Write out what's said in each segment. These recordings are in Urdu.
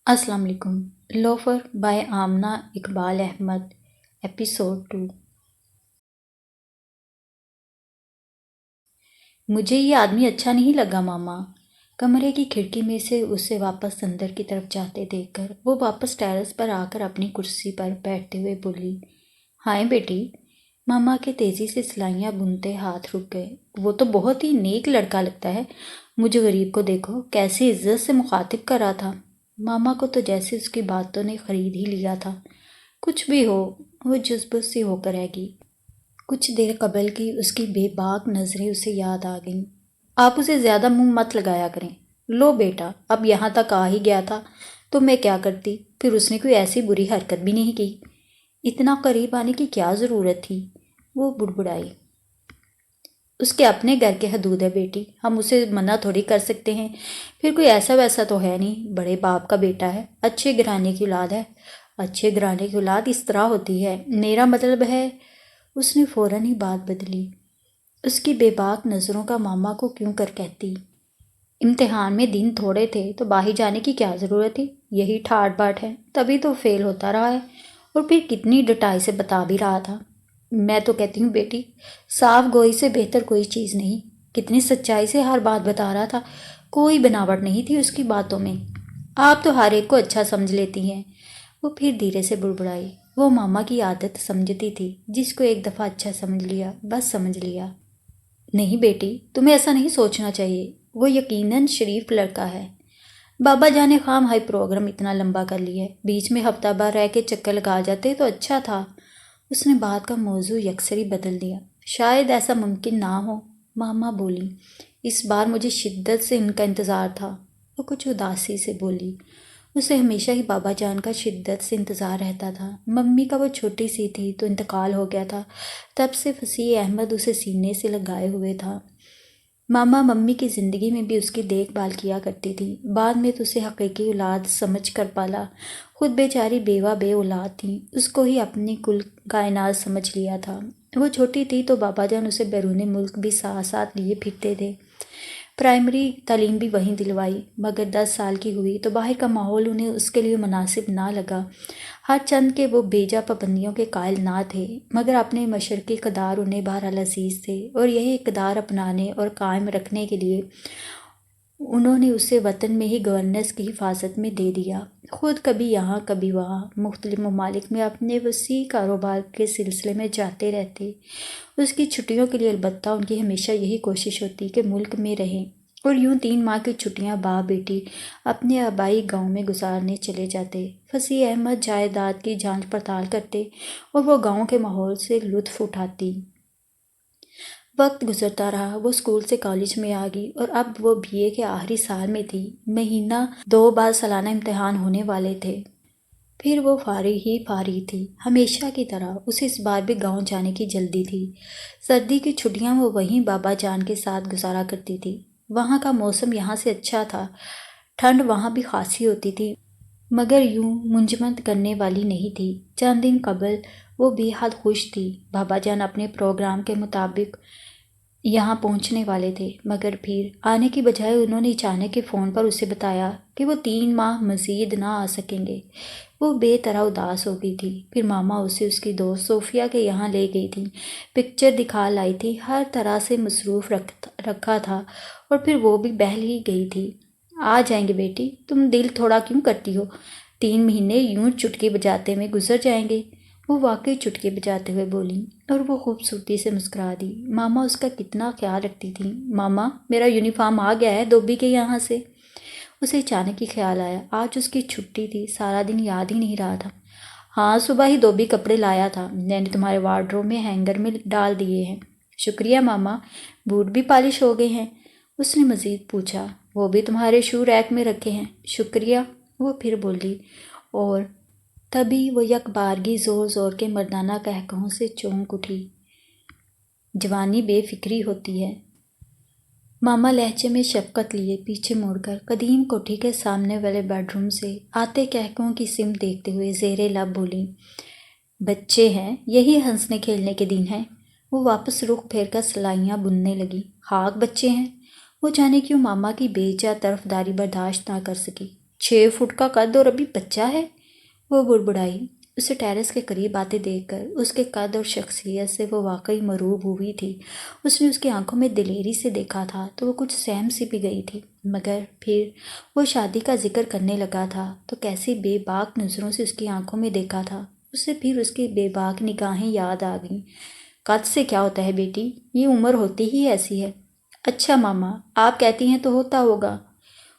السلام علیکم۔ Loafer by Amna Iqbal Ahmed, episode 2۔ مجھے یہ آدمی اچھا نہیں لگا ماما، کمرے کی کھڑکی میں سے اسے واپس اندر کی طرف جاتے دیکھ کر وہ واپس ٹیرس پر آ کر اپنی کرسی پر بیٹھتے ہوئے بولی، ہائے بیٹی۔ ماما کے تیزی سے سلائیاں بنتے ہاتھ رک گئے۔ وہ تو بہت ہی نیک لڑکا لگتا ہے، مجھے غریب کو دیکھو کیسی عزت سے مخاطب کر رہا تھا۔ ماما کو تو جیسے اس کی باتوں نے خرید ہی لیا تھا۔ کچھ بھی ہو، وہ جذبت سی ہو کر رہ گئی۔ کچھ دیر قبل کی اس کی بے باک نظریں اسے یاد آ گئیں۔ آپ اسے زیادہ منہ مت لگایا کریں۔ لو بیٹا، اب یہاں تک آ ہی گیا تھا تو میں کیا کرتی، پھر اس نے کوئی ایسی بری حرکت بھی نہیں کی، اتنا قریب آنے کی کیا ضرورت تھی، وہ بڑبڑائی۔ اس کے اپنے گھر کے حدود ہے بیٹی، ہم اسے منع تھوڑی کر سکتے ہیں، پھر کوئی ایسا ویسا تو ہے نہیں، بڑے باپ کا بیٹا ہے، اچھے گھرانے کی اولاد ہے۔ اچھے گھرانے کی اولاد اس طرح ہوتی ہے، میرا مطلب ہے۔ اس نے فوراً ہی بات بدلی۔ اس کی بے باک نظروں کا ماما کو کیوں کر کہتی، امتحان میں دن تھوڑے تھے تو باہر جانے کی کیا ضرورت تھی، یہی ٹھاٹ باٹ ہے، تبھی تو فیل ہوتا رہا ہے، اور پھر کتنی ڈٹائی سے بتا بھی رہا تھا۔ میں تو کہتی ہوں بیٹی، صاف گوئی سے بہتر کوئی چیز نہیں، کتنی سچائی سے ہر بات بتا رہا تھا، کوئی بناوٹ نہیں تھی اس کی باتوں میں۔ آپ تو ہر ایک کو اچھا سمجھ لیتی ہیں۔ وہ پھر دھیرے سے بڑبڑائی۔ وہ ماما کی عادت سمجھتی تھی، جس کو ایک دفعہ اچھا سمجھ لیا بس سمجھ لیا۔ نہیں بیٹی، تمہیں ایسا نہیں سوچنا چاہیے، وہ یقیناً شریف لڑکا ہے۔ بابا جان نے خام ہائی پروگرام اتنا لمبا کر لیا ہے، بیچ میں ہفتہ بھر رہ کے چکر لگا جاتے تو اچھا تھا۔ اس نے بات کا موضوع یکسری بدل دیا۔ شاید ایسا ممکن نہ ہو، ماما بولی، اس بار مجھے شدت سے ان کا انتظار تھا۔ وہ کچھ اداسی سے بولی، اسے ہمیشہ ہی بابا جان کا شدت سے انتظار رہتا تھا۔ ممی کا وہ چھوٹی سی تھی تو انتقال ہو گیا تھا، تب سے فصیح احمد اسے سینے سے لگائے ہوئے تھا۔ ماما ممی کی زندگی میں بھی اس کی دیکھ بھال کیا کرتی تھی، بعد میں تو اسے حقیقی اولاد سمجھ کر پالا، خود بیچاری بیوہ بے اولاد تھی، اس کو ہی اپنی کل کائنات سمجھ لیا تھا۔ وہ چھوٹی تھی تو بابا جان اسے بیرون ملک بھی ساتھ ساتھ لیے پھرتے تھے، پرائمری تعلیم بھی وہیں دلوائی، مگر 10 سال کی ہوئی تو باہر کا ماحول انہیں اس کے لیے مناسب نہ لگا۔ ہر چند کے وہ بیجا پابندیوں کے قائل نہ تھے، مگر اپنے مشرقی اقدار انہیں بہرحال عزیز تھے، اور یہی اقدار اپنانے اور قائم رکھنے کے لیے انہوں نے اسے وطن میں ہی گورننس کی حفاظت میں دے دیا۔ خود کبھی یہاں کبھی وہاں مختلف ممالک میں اپنے وسیع کاروبار کے سلسلے میں جاتے رہتے۔ اس کی چھٹیوں کے لیے البتہ ان کی ہمیشہ یہی کوشش ہوتی کہ ملک میں رہیں، اور یوں 3 ماہ کی چھٹیاں باپ بیٹی اپنے آبائی گاؤں میں گزارنے چلے جاتے۔ فصیح احمد جائیداد کی جانچ پڑتال کرتے اور وہ گاؤں کے ماحول سے لطف اٹھاتی۔ وقت گزرتا رہا، وہ اسکول سے کالج میں آ گئی، اور اب وہ BA کے آخری سال میں تھی۔ مہینہ 2 بعد سالانہ امتحان ہونے والے تھے، پھر وہ فارغ ہی فارغ تھی۔ ہمیشہ کی طرح اسے اس بار بھی گاؤں جانے کی جلدی تھی۔ سردی کی چھٹیاں وہ وہیں بابا جان کے ساتھ گزارا کرتی تھی۔ وہاں کا موسم یہاں سے اچھا تھا، ٹھنڈ وہاں بھی خاصی ہوتی تھی، مگر یوں منجمد کرنے والی نہیں تھی۔ چند دن قبل وہ بے حد خوش تھی، بابا جان اپنے پروگرام کے مطابق یہاں پہنچنے والے تھے، مگر پھر آنے کی بجائے انہوں نے اچانک فون پر اسے بتایا کہ وہ 3 ماہ مزید نہ آ سکیں گے۔ وہ بے طرح اداس ہو گئی تھی۔ پھر ماما اسے اس کی دوست صوفیہ کے یہاں لے گئی تھی، پکچر دکھا لائی تھی، ہر طرح سے مصروف رکھا تھا، اور پھر وہ بھی بہل ہی گئی تھی۔ آ جائیں گے بیٹی، تم دل تھوڑا کیوں کرتی ہو، 3 مہینے یوں چٹکی بجاتے میں گزر جائیں گے۔ وہ واقعی چٹکی بجاتے ہوئے بولی، اور وہ خوبصورتی سے مسکرا دی۔ ماما اس کا کتنا خیال رکھتی تھیں۔ ماما، میرا یونیفارم آ گیا ہے دھوبی کے یہاں سے۔ اسے اچانک ہی خیال آیا، آج اس کی چھٹی تھی، سارا دن یاد ہی نہیں رہا تھا۔ ہاں، صبح ہی دھوبی کپڑے لایا تھا، میں نے تمہارے وارڈروب میں ہینگر میں ڈال دیے ہیں۔ شکریہ ماما، بوٹ بھی پالش ہو گئے ہیں؟ اس نے مزید پوچھا۔ وہ بھی تمہارے شو ریک میں رکھے ہیں۔ شکریہ، وہ پھر بولی، اور تبھی وہ یک بارگی زور زور کے مردانہ قہقہوں سے چونک اٹھی۔ جوانی بے فکری ہوتی ہے۔ ماما لہجے میں شفقت لیے پیچھے مڑ کر قدیم کوٹھی کے سامنے والے بیڈ روم سے آتے قہقہوں کی سمت دیکھتے ہوئے زیر لب بولی، بچے ہیں، یہی ہنسنے کھیلنے کے دن ہیں۔ وہ واپس رخ پھیر کر سلائیاں بننے لگی۔ خاک بچے ہیں؟ وہ جانے کیوں ماما کی بے جا طرفداری برداشت نہ کر سکی۔ 6 فٹ کا قد اور ابھی بچہ ہے، وہ بڑبڑائی۔ اسے ٹیرس کے قریب آتے دیکھ کر اس کے قد اور شخصیت سے وہ واقعی مرعوب ہوئی تھی۔ اس نے اس کی آنکھوں میں دلیری سے دیکھا تھا تو وہ کچھ سہم سی بھی گئی تھی، مگر پھر وہ شادی کا ذکر کرنے لگا تھا تو کیسی بے باک نظروں سے اس کی آنکھوں میں دیکھا تھا۔ اسے پھر اس کی بے باک نگاہیں یاد آ گئیں۔ قد سے کیا ہوتا ہے بیٹی، یہ عمر ہوتی ہی ایسی ہے۔ اچھا ماما، آپ کہتی ہیں تو ہوتا ہوگا۔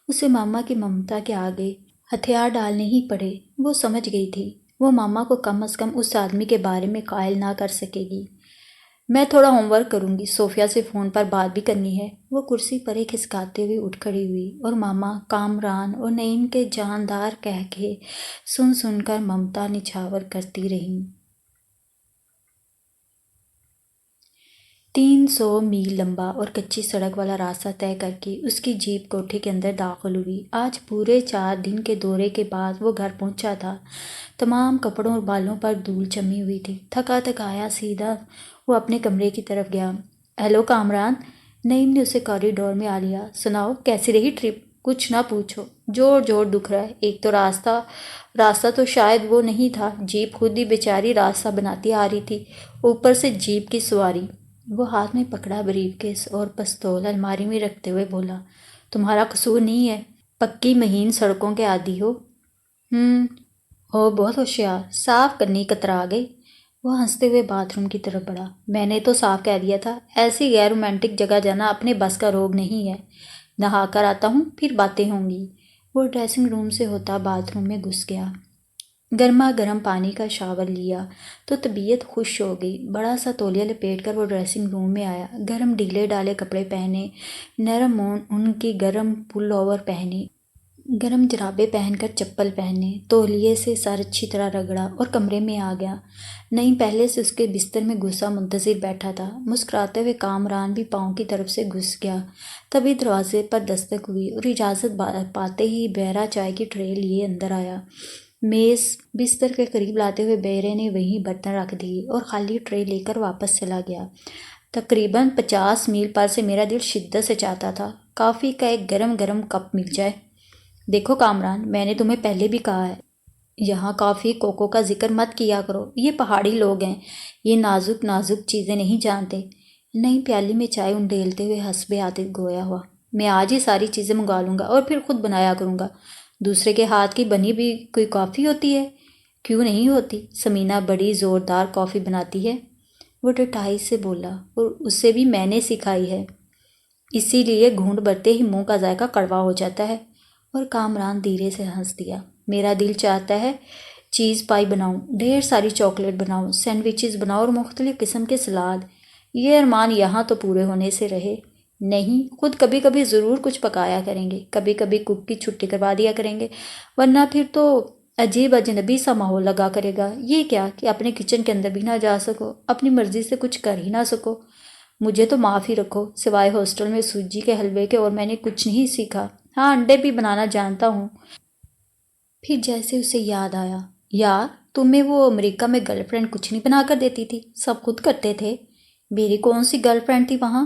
اسے ماما کی ممتا کے آگے ہتھیار ڈالنے ہی پڑے۔ وہ سمجھ گئی تھی وہ ماما کو کم از کم اس آدمی کے بارے میں قائل نہ کر سکے گی۔ میں تھوڑا ہوم ورک کروں گی، صوفیہ سے فون پر بات بھی کرنی ہے۔ وہ کرسی پر ایک کھسکاتے ہوئے اٹھ کھڑی ہوئی اور ماما، کامران اور نعیم کے جاندار قہقہے سن سن کر ممتا نچھاور کرتی رہیں۔ 300 میل لمبا اور کچی سڑک والا راستہ طے کر کے اس کی جیپ کوٹھی کے اندر داخل ہوئی۔ آج پورے 4 دن کے دورے کے بعد وہ گھر پہنچا تھا۔ تمام کپڑوں اور بالوں پر دھول جمی ہوئی تھی۔ تھکا تھکایا سیدھا وہ اپنے کمرے کی طرف گیا۔ ہیلو کامران، نعیم نے اسے کوریڈور میں آ لیا۔ سناؤ، کیسی رہی ٹرپ؟ کچھ نہ پوچھو، جوڑ جوڑ دکھ رہا ہے۔ ایک تو راستہ تو شاید وہ نہیں تھا، جیپ خود ہی بیچاری راستہ بناتی آ رہی تھی، اوپر سے جیپ کی سواری۔ وہ ہاتھ میں پکڑا بریف کیس اور پستول الماری میں رکھتے ہوئے بولا، تمہارا قصور نہیں ہے، پکی مہین سڑکوں کے عادی ہو۔ ہو بہت ہوشیار، صاف کرنی کترا گئی۔ وہ ہنستے ہوئے باتھ روم کی طرف بڑھا۔ میں نے تو صاف کہہ دیا تھا، ایسی غیر رومانٹک جگہ جانا اپنے بس کا روگ نہیں ہے۔ نہا کر آتا ہوں، پھر باتیں ہوں گی۔ وہ ڈریسنگ روم سے ہوتا باتھ روم میں گھس گیا۔ گرما گرم پانی کا شاور لیا تو طبیعت خوش ہو گئی۔ بڑا سا تولیہ لپیٹ کر وہ ڈریسنگ روم میں آیا۔ گرم ڈھیلے ڈالے کپڑے پہنے، نرم اون کی گرم پل اوور پہنی، گرم جرابیں پہن کر چپل پہنے، تولیے سے سر اچھی طرح رگڑا اور کمرے میں آ گیا۔ نعیم پہلے سے اس کے بستر میں گھسا منتظر بیٹھا تھا۔ مسکراتے ہوئے کامران بھی پاؤں کی طرف سے گھس گیا۔ تبھی دروازے پر دستک ہوئی اور اجازت پاتے ہی بحرہ چائے کی ٹرے لیے اندر آیا۔ میز بستر کے قریب لاتے ہوئے بحرے نے وہیں برتن رکھ دیے اور خالی ٹرے لے کر واپس چلا گیا۔ تقریباً 50 میل پر سے میرا دل شدت سے چاہتا تھا کافی کا ایک گرم گرم کپ مل جائے۔ دیکھو کامران، میں نے تمہیں پہلے بھی کہا ہے، یہاں کافی کوکو کا ذکر مت کیا کرو، یہ پہاڑی لوگ ہیں، یہ نازک نازک چیزیں نہیں جانتے۔ نئی پیالی میں چائے انڈیلتے ہوئے حسب عادت گویا ہوا، میں آج ہی ساری چیزیں منگوا لوں گا اور پھر خود بنایا کروں گا۔ دوسرے کے ہاتھ کی بنی بھی کوئی کافی ہوتی ہے؟ کیوں نہیں ہوتی، سمینہ بڑی زوردار کافی بناتی ہے، وہ ڈٹائی سے بولا، اور اسے بھی میں نے سکھائی ہے، اسی لیے گھونٹ بھرتے ہی منہ کا ذائقہ کڑوا ہو جاتا ہے۔ اور کامران دھیرے سے ہنس دیا۔ میرا دل چاہتا ہے چیز پائی بناؤں، ڈھیر ساری چاکلیٹ بناؤں، سینڈوچز بناؤں اور مختلف قسم کے سلاد۔ یہ ارمان یہاں تو پورے ہونے سے رہے نہیں، خود کبھی کبھی ضرور کچھ پکایا کریں گے، کبھی کبھی کک کی چھٹی کروا دیا کریں گے، ورنہ پھر تو عجیب اجنبی سا ماحول لگا کرے گا۔ یہ کیا کہ اپنے کچن کے اندر بھی نہ جا سکو، اپنی مرضی سے کچھ کر ہی نہ سکو۔ مجھے تو معاف ہی رکھو، سوائے ہاسٹل میں سوجی کے حلوے کے اور میں نے کچھ نہیں سیکھا۔ ہاں، انڈے بھی بنانا جانتا ہوں۔ پھر جیسے اسے یاد آیا، یار تمہیں وہ امریکہ میں گرل فرینڈ کچھ نہیں بنا کر دیتی تھی، سب خود کرتے تھے۔ میری کون سی گرل فرینڈ تھی وہاں؟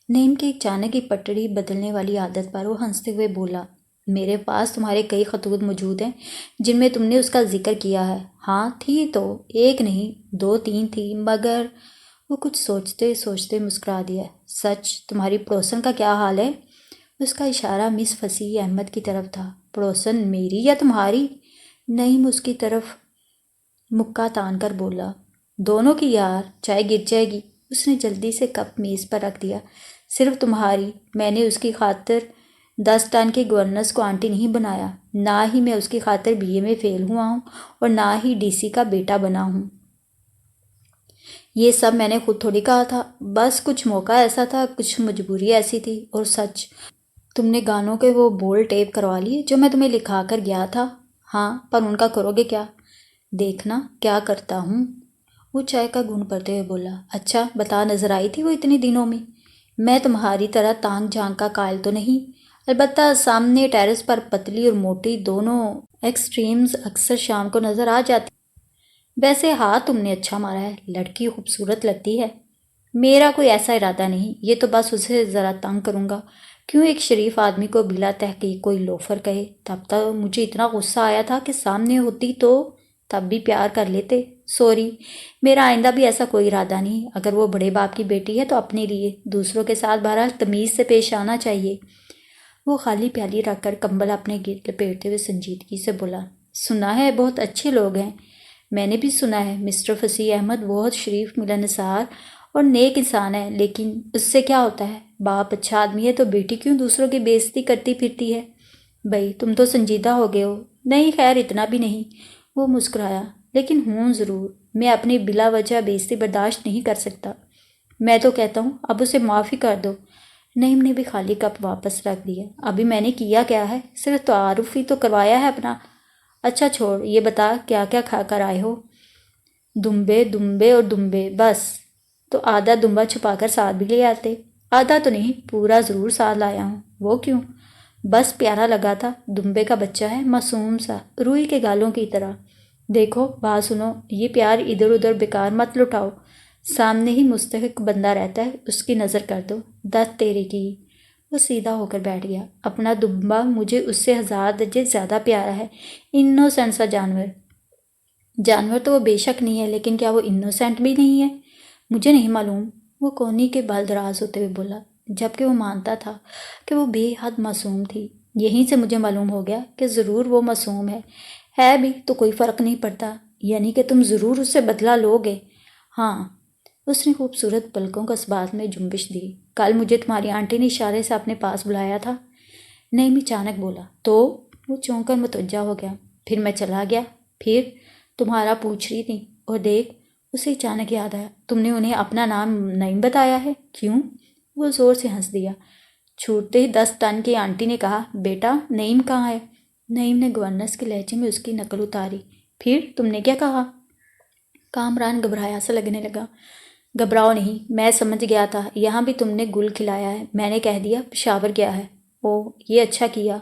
نعیم کی اچانک ہی پٹڑی بدلنے والی عادت پر وہ ہنستے ہوئے بولا، میرے پاس تمہارے کئی خطوط موجود ہیں جن میں تم نے اس کا ذکر کیا ہے۔ ہاں تھی تو، ایک نہیں 2-3 تھی، مگر وہ کچھ سوچتے سوچتے مسکرا دیا۔ سچ؟ تمہاری پڑوسن کا کیا حال ہے؟ اس کا اشارہ مس فصیح احمد کی طرف تھا۔ پڑوسن میری یا تمہاری؟ نعیم اس کی طرف مکہ تان کر بولا، دونوں کی یار، چائے گر جائے گی۔ اس نے جلدی سے کپ میز پر رکھ دیا۔ صرف تمہاری، میں نے اس کی خاطر 10 ٹن کے گورننس کو آنٹی نہیں بنایا، نہ ہی میں اس کی خاطر BA میں فیل ہوا ہوں اور نہ ہی DC کا بیٹا بنا ہوں۔ یہ سب میں نے خود تھوڑی کہا تھا، بس کچھ موقع ایسا تھا، کچھ مجبوری ایسی تھی۔ اور سچ، تم نے گانوں کے وہ بول ٹیپ کروا لیے جو میں تمہیں لکھا کر گیا تھا؟ ہاں، پر ان کا کرو گے کیا؟ دیکھنا کیا کرتا ہوں۔ وہ چائے کا گھونٹ بھرتے ہوئے بولا، اچھا بتا، نظر آئی تھی وہ اتنے دنوں میں تمہاری طرح تانگ جھانک کا قائل تو نہیں، البتہ سامنے ٹیرس پر پتلی اور موٹی دونوں ایکسٹریمز اکثر شام کو نظر آ جاتی۔ ویسے ہاتھ تم نے اچھا مارا ہے، لڑکی خوبصورت لگتی ہے۔ میرا کوئی ایسا ارادہ نہیں، یہ تو بس اسے ذرا تنگ کروں گا۔ کیوں ایک شریف آدمی کو بلا تحقیق کوئی لوفر کہے؟ تب تک مجھے اتنا غصہ آیا تھا کہ سامنے ہوتی تو تب بھی پیار کر لیتے۔ سوری، میرا آئندہ بھی ایسا کوئی ارادہ نہیں۔ اگر وہ بڑے باپ کی بیٹی ہے تو اپنے لیے، دوسروں کے ساتھ بہرحال تمیز سے پیش آنا چاہیے۔ وہ خالی پیالی رکھ کر کمبل اپنے گرد لپیٹتے ہوئے سنجیدگی سے بولا، سنا ہے بہت اچھے لوگ ہیں۔ میں نے بھی سنا ہے مسٹر فصیح احمد بہت شریف، ملنسار اور نیک انسان ہے، لیکن اس سے کیا ہوتا ہے؟ باپ اچھا آدمی ہے تو بیٹی کیوں دوسروں کی بے عزتی کرتی پھرتی ہے؟ بھائی تم تو سنجیدہ ہو گئے ہو۔ نہیں خیر اتنا بھی نہیں، وہ مسکرایا، لیکن ہوں ضرور، میں اپنی بلا وجہ بے عزتی برداشت نہیں کر سکتا۔ میں تو کہتا ہوں اب اسے معافی کر دو۔ نعیم نے بھی خالی کپ واپس رکھ دیا۔ ابھی میں نے کیا کیا ہے؟ صرف تعارف ہی تو کروایا ہے اپنا۔ اچھا چھوڑ، یہ بتا کیا کیا کھا کر آئے ہو؟ دمبے دمبے اور دمبے، بس؟ تو آدھا دمبا چھپا کر ساتھ بھی لے آتے۔ آدھا تو نہیں، پورا ضرور ساتھ لایا ہوں۔ وہ کیوں؟ بس پیارا لگا تھا، دمبے کا بچہ ہے، معصوم سا، روئی کے گالوں کی طرح۔ دیکھو بات سنو، یہ پیار ادھر ادھر بیکار مت لٹاؤ، سامنے ہی مستحق بندہ رہتا ہے، اس کی نظر کر دو۔ دت تیرے کی۔ وہ سیدھا ہو کر بیٹھ گیا۔ اپنا دمبا مجھے اس سے 1000 درجے زیادہ پیارا ہے، انوسینٹ سا جانور۔ جانور تو وہ بے شک نہیں ہے، لیکن کیا وہ انوسینٹ بھی نہیں ہے؟ مجھے نہیں معلوم، وہ کونی کے بال دراز ہوتے ہوئے بولا، جبکہ وہ مانتا تھا کہ وہ بے حد معصوم تھی۔ یہیں سے مجھے معلوم ہو گیا کہ ضرور وہ معصوم ہے بھی تو کوئی فرق نہیں پڑتا، یعنی کہ تم ضرور اس سے بدلہ لو گے۔ ہاں، اس نے خوبصورت پلکوں کا اس بات میں جنبش دی۔ کل مجھے تمہاری آنٹی نے اشارے سے اپنے پاس بلایا تھا۔ نعیم اچانک بولا۔ تو وہ چونک کر متوجہ ہو گیا۔ پھر میں چلا گیا۔ پھر تمہارا پوچھ رہی تھی، اور دیکھ، اسے اچانک یاد آیا، تم نے انہیں اپنا نام نعیم بتایا ہے؟ کیوں؟ وہ زور سے ہنس دیا۔ چھوٹتے ہی 10 ٹن کی آنٹی نے کہا، بیٹا نعیم کہاں ہے؟ نعیم نے گورننس کے لہجے میں اس کی نقل اتاری۔ پھر تم نے کیا کہا؟ کامران گھبرایا سا لگنے لگا۔ گھبراؤ نہیں، میں سمجھ گیا تھا، یہاں بھی تم نے گل کھلایا ہے، میں نے کہہ دیا پشاور گیا ہے۔ اوہ، یہ اچھا کیا۔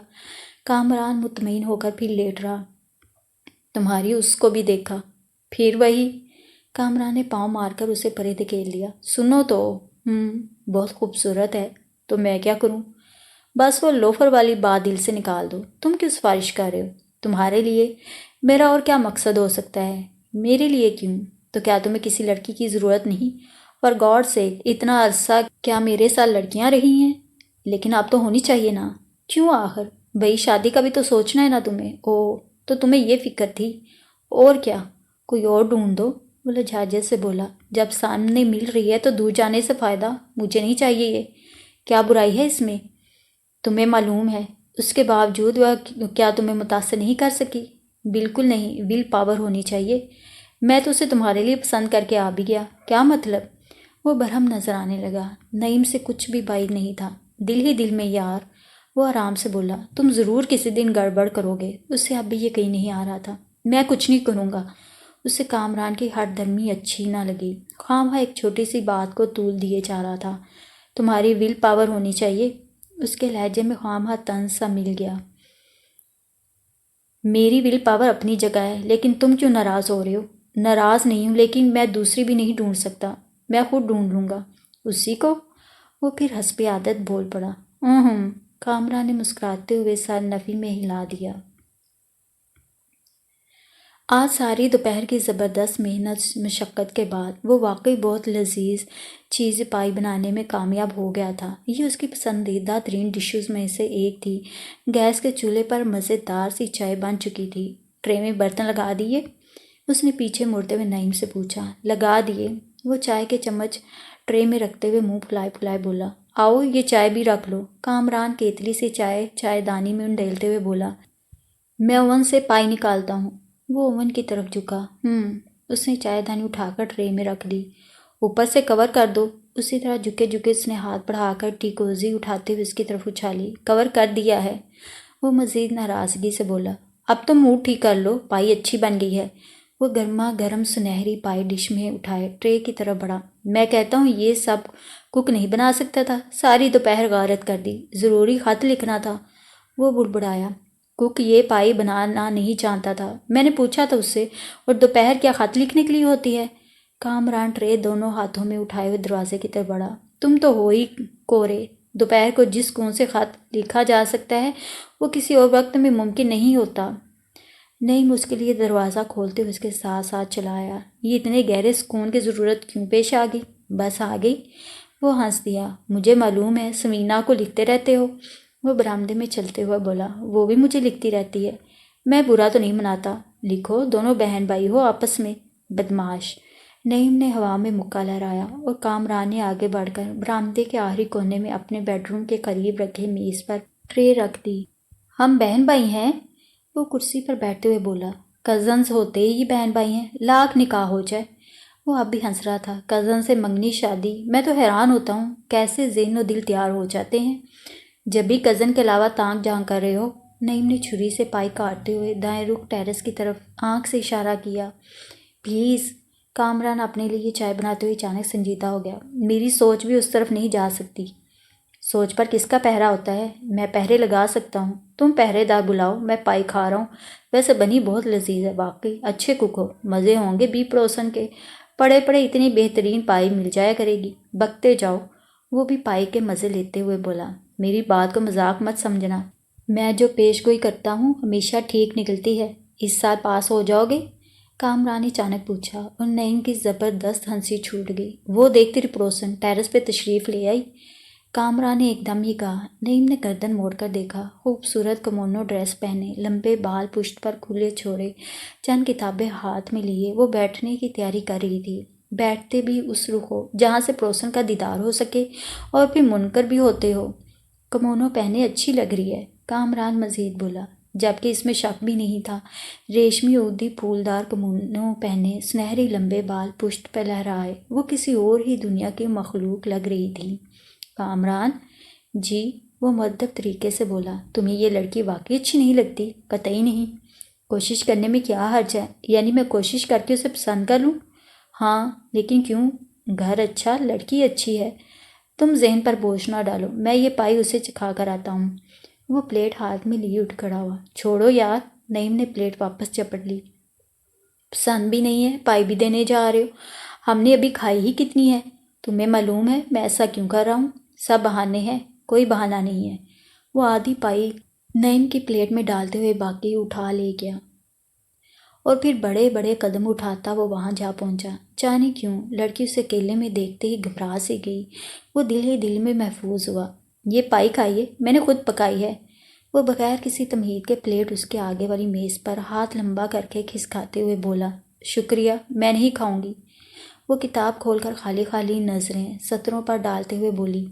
کامران مطمئن ہو کر پھر لیٹ رہا۔ تمہاری اس کو بھی دیکھا؟ پھر وہی؟ کامران نے پاؤں مار کر اسے پرے دھکیل دیا۔ سنو تو، بہت خوبصورت ہے، تو میں کیا کروں؟ بس وہ لوفر والی بات دل سے نکال دو۔ تم کیوں سفارش کر رہے ہو؟ تمہارے لیے؟ میرا اور کیا مقصد ہو سکتا ہے؟ میرے لیے کیوں؟ تو کیا تمہیں کسی لڑکی کی ضرورت نہیں؟ فار گاڈ سیک، اتنا عرصہ کیا میرے ساتھ لڑکیاں رہی ہیں؟ لیکن اب تو ہونی چاہیے نا؟ کیوں آخر؟ بھئی شادی کا بھی تو سوچنا ہے نا تمہیں۔ اوہ، تو تمہیں یہ فکر تھی؟ اور کیا؟ کوئی اور ڈھونڈ دو، وہ لجاجت سے بولا۔ جب سامنے مل رہی ہے تو دور جانے سے فائدہ؟ مجھے نہیں چاہیے یہ۔ کیا برائی ہے اس میں؟ تمہیں معلوم ہے، اس کے باوجود وہ کیا تمہیں متاثر نہیں کر سکی؟ بالکل نہیں، ول پاور ہونی چاہیے۔ میں تو اسے تمہارے لیے پسند کر کے آ بھی گیا۔ کیا مطلب؟ وہ برہم نظر آنے لگا۔ نعیم سے کچھ بھی بعید نہیں تھا، دل ہی دل میں یار۔ وہ آرام سے بولا، تم ضرور کسی دن گڑبڑ کرو گے۔ اسے اب بھی یقین نہیں آ رہا تھا۔ میں کچھ نہیں کروں گا۔ اسے کامران کی ہٹ درمی اچھی نہ لگی، خواہ ایک چھوٹی سی بات کو طول دیے جا رہا تھا۔ تمہاری ول پاور ہونی چاہیے؟ اس کے لہجے میں خواہ طنز سا مل گیا۔ میری ول پاور اپنی جگہ ہے، لیکن تم کیوں ناراض ہو رہے ہو؟ ناراض نہیں ہوں، لیکن میں دوسری بھی نہیں ڈھونڈ سکتا، میں خود ڈھونڈ لوں گا۔ اسی کو؟ وہ پھر حسب عادت بول پڑا۔ کامران نے مسکراتے ہوئے سر نفی میں ہلا دیا۔ آج ساری دوپہر کی زبردست محنت مشقت کے بعد وہ واقعی بہت لذیذ چیز پائی بنانے میں کامیاب ہو گیا تھا۔ یہ اس کی پسندیدہ ترین ڈشز میں سے ایک تھی۔ گیس کے چولہے پر مزیدار سی چائے بن چکی تھی۔ ٹرے میں برتن لگا دیے؟ اس نے پیچھے مڑتے ہوئے نعیم سے پوچھا۔ لگا دیے۔ وہ چائے کے چمچ ٹرے میں رکھتے ہوئے منہ پھلائے پھلائے بولا۔ آؤ یہ چائے بھی رکھ لو۔ کامران کیتلی سے چائے دانی میں انڈیلتے ہوئے بولا۔ میں اوون سے پائی نکالتا ہوں۔ وہ اوون کی طرف جھکا۔ اس نے چائے دانی اٹھا کر ٹرے میں رکھ دی۔ اوپر سے کور کر دو۔ اسی طرح جھکے جھکے اس نے ہاتھ بڑھا کر ٹیکوزی اٹھاتے ہوئے اس کی طرف اچھالی۔ کور کر دیا ہے۔ وہ مزید ناراضگی سے بولا۔ اب تو منہ ٹھیک کر لو، پائی اچھی بن گئی ہے۔ وہ گرما گرم سنہری پائی ڈش میں اٹھائے ٹرے کی طرف بڑھا۔ میں کہتا ہوں یہ سب کک نہیں بنا سکتا تھا، ساری دوپہر غارت کر دی، ضروری خط لکھنا تھا۔ وہ بڑبڑایا۔ کک یہ پائی بنانا نہیں جانتا تھا، میں نے پوچھا تھا اس سے، اور دوپہر کیا خط لکھنے کے لیے ہوتی ہے؟ کامران ٹرے دونوں ہاتھوں میں اٹھائے ہوئے دروازے کی طرف بڑھا۔ تم تو ہو ہی کورے، دوپہر کو جس کون سے خط لکھا جا سکتا ہے وہ کسی اور وقت میں ممکن نہیں ہوتا۔ نعیم اس کے لیے دروازہ کھولتے ہوئے اس کے ساتھ ساتھ چلا آیا۔ یہ اتنے گہرے سکون کی ضرورت کیوں پیش آ گئی؟ بس آ گئی۔ وہ ہنس دیا۔ مجھے معلوم ہے سمینا کو لکھتے رہتے ہو۔ وہ برآمدے میں چلتے ہوئے بولا۔ وہ بھی مجھے لکھتی رہتی ہے۔ میں برا تو نہیں مناتا، لکھو، دونوں بہن بھائی ہو آپس میں۔ بدماش! نعیم نے ہوا میں مکہ لہرایا اور کامران نے آگے بڑھ کر برآمدے کے آخری کونے میں اپنے بیڈ روم کے قریب رکھے میز پر ٹرے رکھ دی۔ ہم بہن بھائی ہیں؟ وہ کرسی پر بیٹھتے ہوئے بولا۔ کزنز ہوتے ہی بہن بھائی ہیں، لاکھ نکاح ہو جائے۔ وہ اب بھی ہنس رہا تھا۔ کزن سے منگنی شادی، میں تو حیران ہوتا ہوں کیسے ذہن و دل تیار ہو جاتے ہیں جب بھی کزن کے علاوہ تانگ جھانک کر رہے ہو۔ نعیم نے چھری سے پائی کاٹتے ہوئے دائیں رخ ٹیرس کی طرف آنکھ سے اشارہ کیا۔ پلیز! کامران اپنے لیے چائے بناتے ہوئے اچانک سنجیدہ ہو گیا۔ میری سوچ بھی اس طرف نہیں جا سکتی۔ سوچ پر کس کا پہرا ہوتا ہے؟ میں پہرے لگا سکتا ہوں، تم پہرے دار بلاؤ، میں پائی کھا رہا ہوں۔ ویسے بنی بہت لذیذ ہے، واقعی اچھے کوک ہو، مزے ہوں گے 20% کے۔ پڑے پڑے اتنی بہترین پائی مل جایا کرے گی، بکتے جاؤ۔ وہ بھی پائی کے مزے لیتے ہوئے بولا۔ میری بات کو مذاق مت سمجھنا، میں جو پیش گوئی کرتا ہوں ہمیشہ ٹھیک نکلتی ہے۔ اس سال پاس ہو جاؤ گے؟ کامران نے اچانک پوچھا اور نعیم کی زبردست ہنسی چھوٹ گئی۔ وہ دیکھ تیری پڑوسن ٹیرس پہ تشریف لے آئی؟ کامران نے ایک دم ہی کہا۔ نعیم نے گردن موڑ کر دیکھا۔ خوبصورت کمونو ڈریس پہنے، لمبے بال پشت پر کھلے چھوڑے، چند کتابیں ہاتھ میں لیے وہ بیٹھنے کی تیاری کر رہی تھی۔ بیٹھتے بھی اس رخ ہو جہاں سے پڑوسن کا دیدار ہو سکے اور پھر منکر بھی ہوتے ہو۔ کمونو پہنے اچھی لگ رہی ہے، کامران مزید بولا، جبکہ اس میں شک بھی نہیں تھا۔ ریشمی اودی پھولدار کمونو پہنے، سنہری لمبے بال پشت پہ لہرائے، وہ کسی اور ہی دنیا کی مخلوق لگ رہی تھی۔ کامران؟ جی؟ وہ مؤدب طریقے سے بولا۔ تمہیں یہ لڑکی واقعی اچھی نہیں لگتی؟ قطعی نہیں۔ کوشش کرنے میں کیا حرج ہے؟ یعنی میں کوشش کر کے اسے پسند کر لوں؟ ہاں، لیکن کیوں؟ گھر اچھا، لڑکی اچھی ہے۔ تم ذہن پر بوجھ نہ ڈالو، میں یہ پائی اسے چکھا کر آتا ہوں۔ وہ پلیٹ ہاتھ میں لیے اٹھ کھڑا ہوا۔ چھوڑو یار، نعیم نے پلیٹ واپس چپٹ لی۔ پسند بھی نہیں ہے، پائی بھی دینے جا رہے ہو؟ ہم نے ابھی کھائی ہی کتنی ہے؟ تمہیں معلوم ہے میں ایسا کیوں کر رہا ہوں؟ سب بہانے ہیں، کوئی بہانہ نہیں ہے۔ وہ آدھی پائی نعیم کی پلیٹ میں ڈالتے ہوئے باقی اٹھا لے گیا اور پھر بڑے بڑے قدم اٹھاتا وہ وہاں جا پہنچا۔ جانے کیوں لڑکی اسے اکیلے میں دیکھتے ہی گھبرا سی گئی۔ وہ دل ہی دل میں محفوظ ہوا۔ یہ پائی کھائیے، میں نے خود پکائی ہے۔ وہ بغیر کسی تمہید کے پلیٹ اس کے آگے والی میز پر ہاتھ لمبا کر کے کھسکاتے ہوئے بولا۔ شکریہ، میں نہیں کھاؤں گی۔ وہ کتاب کھول کر خالی خالی نظریں سطروں پر ڈالتے ہوئے بولی۔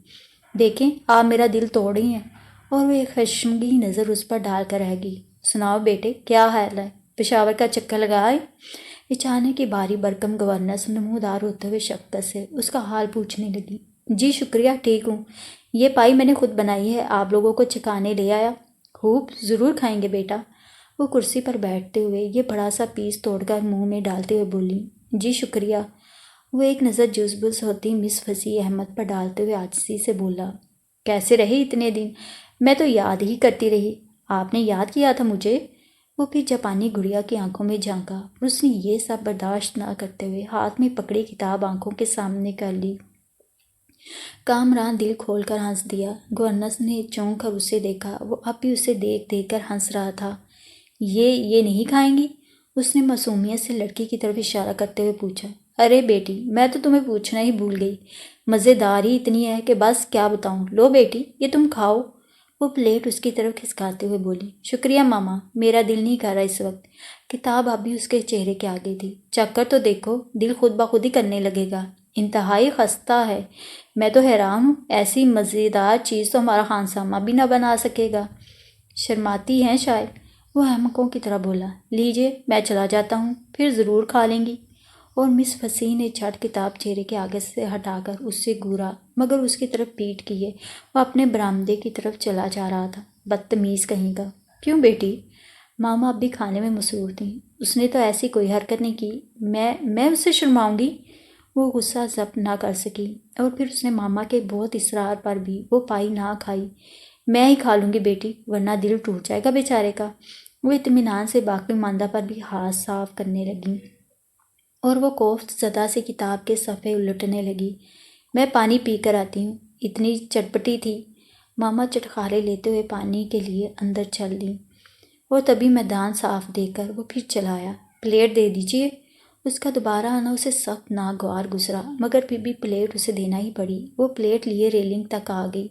دیکھیں، آپ میرا دل توڑ رہی ہیں۔ اور وہ ایک خشمگین نظر اس پر ڈال کر رہ گئی۔ سناؤ بیٹے، کیا حال ہے؟ پشاور کا چکر لگائے؟ اچانک کی باری برکم گورننس نمودار ہوتے ہوئے شفقت سے اس کا حال پوچھنے لگی۔ جی شکریہ، ٹھیک ہوں۔ یہ پائی میں نے خود بنائی ہے، آپ لوگوں کو چکھانے لے آیا۔ خوب، ضرور کھائیں گے بیٹا۔ وہ کرسی پر بیٹھتے ہوئے یہ بڑا سا پیس توڑ کر منہ میں ڈالتے ہوئے بولی۔ جی شکریہ۔ وہ ایک نظر جز بز ہوتی مس فصیح احمد پر ڈالتے ہوئے عاجزی سے بولا۔ کیسے رہے اتنے دن؟ میں تو یاد ہی کرتی رہی، آپ نے یاد کیا تھا مجھے؟ وہ پھر جاپانی گڑیا کی آنکھوں میں جھانکا اور اس نے یہ سب برداشت نہ کرتے ہوئے ہاتھ میں پکڑی کتاب آنکھوں کے سامنے کر لی۔ کامران دل کھول کر ہنس دیا۔ گورننس نے چونک کر اسے دیکھا۔ وہ اب بھی اسے دیکھ دیکھ کر ہنس رہا تھا۔ یہ نہیں کھائیں گی؟ اس نے معصومیت سے لڑکی کی طرف اشارہ کرتے ہوئے پوچھا۔ ارے بیٹی، میں تو تمہیں پوچھنا ہی بھول گئی، مزیدار ہی اتنی ہے کہ بس کیا بتاؤں۔ لو بیٹی، یہ تم کھاؤ۔ وہ پلیٹ اس کی طرف کھسکاتے ہوئے بولی۔ شکریہ ماما، میرا دل نہیں کر رہا اس وقت۔ کتاب اب بھی اس کے چہرے کے آگے تھی۔ چکھ کر تو دیکھو، دل خود بخود ہی کرنے لگے گا۔ انتہائی خستہ ہے، میں تو حیران ہوں، ایسی مزیدار چیز تو ہمارا خانسامہ بھی نہ بنا سکے گا۔ شرماتی ہیں شاید، وہ احمقوں کی طرح بولا۔ لیجیے، میں چلا جاتا ہوں، پھر ضرور کھا لیں گی۔ اور مس فصیح نے جھٹ کتاب چہرے کے آگے سے ہٹا کر اس سے گورا، مگر اس کی طرف پیٹ کیے وہ اپنے برآمدے کی طرف چلا جا رہا تھا۔ بدتمیز کہیں کا۔ کیوں بیٹی؟ ماما اب بھی کھانے میں مصروف تھیں۔ اس نے تو ایسی کوئی حرکت نہیں کی، میں اس سے شرماؤں گی؟ وہ غصہ ضبط نہ کر سکی اور پھر اس نے ماما کے بہت اصرار پر بھی وہ پائی نہ کھائی۔ میں ہی کھا لوں گی بیٹی، ورنہ دل ٹوٹ جائے گا بیچارے کا۔ وہ اطمینان سے باقی ماندہ پر بھی ہاتھ صاف کرنے لگیں اور وہ کوفت زدہ سے کتاب کے صفحے الٹنے لگی۔ میں پانی پی کر آتی ہوں، اتنی چٹپٹی تھی۔ ماما چٹخارے لیتے ہوئے پانی کے لیے اندر چل دیں اور تبھی میدان صاف دیکھ کر وہ پھر چلایا، پلیٹ دے دیجیے۔ اس کا دوبارہ آنا اسے سخت ناگوار گزرا، مگر پھر بھی پلیٹ اسے دینا ہی پڑی۔ وہ پلیٹ لیے ریلنگ تک آ گئی،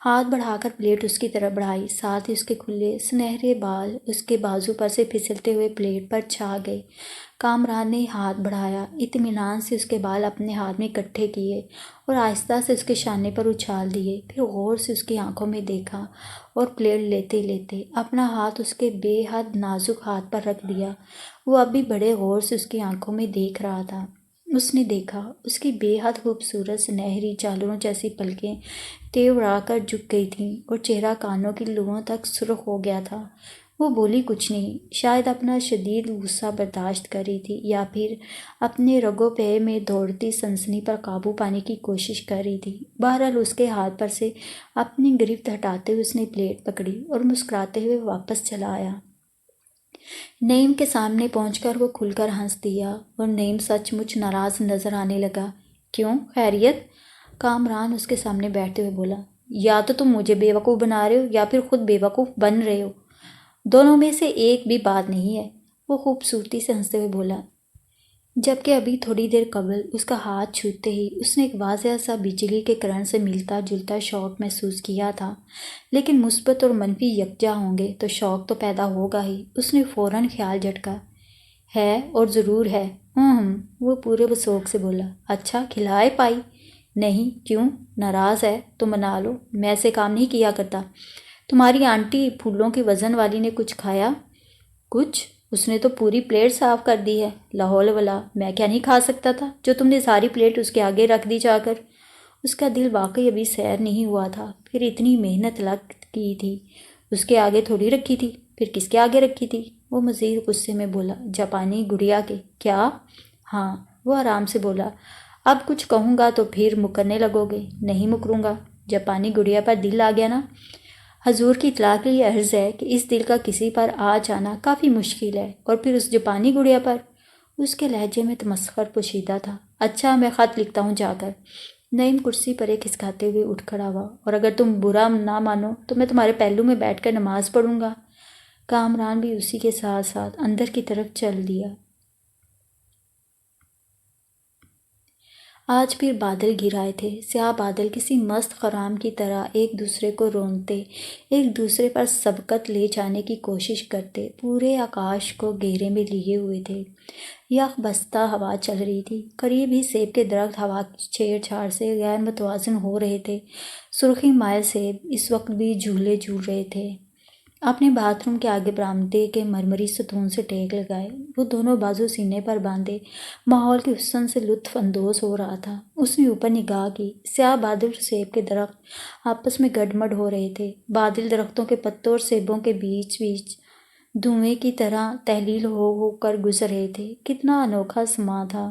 ہاتھ بڑھا کر پلیٹ اس کی طرف بڑھائی، ساتھ ہی اس کے کھلے سنہرے بال اس کے بازو پر سے پھسلتے ہوئے پلیٹ پر چھا گئے۔ کامران نے ہاتھ بڑھایا، اطمینان سے اس کے بال اپنے ہاتھ میں اکٹھے کیے اور آہستہ سے اس کے شانے پر اچھال دیے، پھر غور سے اس کی آنکھوں میں دیکھا اور پلیٹ لیتے لیتے اپنا ہاتھ اس کے بے حد نازک ہاتھ پر رکھ دیا۔ وہ اب بھی بڑے غور سے اس کی آنکھوں میں دیکھ رہا تھا۔ اس نے دیکھا اس کی بے حد خوبصورت سنہری جالروں جیسی پلکیں تیوڑا کر جھک گئی تھیں اور چہرہ کانوں کی لوؤں تک سرخ ہو گیا تھا۔ وہ بولی کچھ نہیں، شاید اپنا شدید غصہ برداشت کر رہی تھی یا پھر اپنے رگو پے میں دوڑتی سنسنی پر قابو پانے کی کوشش کر رہی تھی۔ بہرحال اس کے ہاتھ پر سے اپنی گرفت ہٹاتے ہوئے اس نے پلیٹ پکڑی اور مسکراتے ہوئے واپس چلا آیا۔ نعیم کے سامنے پہنچ کر وہ کھل کر ہنس دیا اور نعیم سچ مچ ناراض نظر آنے لگا۔ کیوں، خیریت؟ کامران اس کے سامنے بیٹھتے ہوئے بولا۔ یا تو تم مجھے بیوقوف بنا رہے ہو یا پھر خود بیوقوف بن رہے ہو، دونوں میں سے ایک بھی بات نہیں ہے، وہ خوبصورتی سے ہنستے ہوئے بولا، جبکہ ابھی تھوڑی دیر قبل اس کا ہاتھ چھوتے ہی اس نے ایک واضح سا بجلی کے کرنٹ سے ملتا جلتا شوق محسوس کیا تھا۔ لیکن مثبت اور منفی یکجا ہوں گے تو شوق تو پیدا ہوگا ہی۔ اس نے فوراً خیال جھٹکا، ہے اور ضرور ہے۔ وہ پورے وثوق سے بولا۔ اچھا کھلائے پائی؟ نہیں، کیوں؟ ناراض ہے تو منا لو، میں ایسے کام نہیں کیا کرتا۔ تمہاری آنٹی پھولوں کی وزن والی نے کچھ کھایا؟ کچھ؟ اس نے تو پوری پلیٹ صاف کر دی ہے۔ لا حول ولا، میں کیا نہیں کھا سکتا تھا جو تم نے ساری پلیٹ اس کے آگے رکھ دی جا کر؟ اس کا دل واقعی ابھی سیر نہیں ہوا تھا، پھر اتنی محنت لگ کی تھی، اس کے آگے تھوڑی رکھی تھی، پھر کس کے آگے رکھی تھی؟ وہ مزید غصے میں بولا، جاپانی گڑیا کے۔ کیا؟ ہاں، وہ آرام سے بولا، اب کچھ کہوں گا تو پھر مکرنے لگو گے۔ نہیں مکروں گا، جاپانی گڑیا پر دل آ گیا نا؟ حضور کی اطلاع کے لیے عرض ہے کہ اس دل کا کسی پر آ جانا کافی مشکل ہے، اور پھر اس جاپانی گڑیا پر؟ اس کے لہجے میں تمسخر پوشیدہ تھا۔ اچھا میں خط لکھتا ہوں جا کر۔ نعیم کرسی پر ایک کھسکاتے ہوئے اٹھ کھڑا ہوا، اور اگر تم برا نہ مانو تو میں تمہارے پہلو میں بیٹھ کر نماز پڑھوں گا۔ کامران بھی اسی کے ساتھ ساتھ اندر کی طرف چل دیا۔ آج پھر بادل گر آئے تھے، سیاہ بادل کسی مست خرام کی طرح ایک دوسرے کو رونتے، ایک دوسرے پر سبقت لے جانے کی کوشش کرتے، پورے آکاش کو گھیرے میں لیے ہوئے تھے۔ یخ بستہ ہوا چل رہی تھی، قریب ہی سیب کے درخت ہوا کی چھیڑ چھاڑ سے غیر متوازن ہو رہے تھے۔ سرخی مائل سیب اس وقت بھی جھولے جھول رہے تھے۔ اپنے باتھ روم کے آگے برآمدے کے مرمری ستون سے ٹیک لگائے، وہ دونوں بازو سینے پر باندھے ماحول کے حسن سے لطف اندوز ہو رہا تھا۔ اس نے اوپر نگاہ کی، سیاہ بادل اور سیب کے درخت آپس میں گڈمڈ ہو رہے تھے۔ بادل درختوں کے پتوں اور سیبوں کے بیچ بیچ دھوئیں کی طرح تحلیل ہو کر گزر رہے تھے۔ کتنا انوکھا سماں تھا۔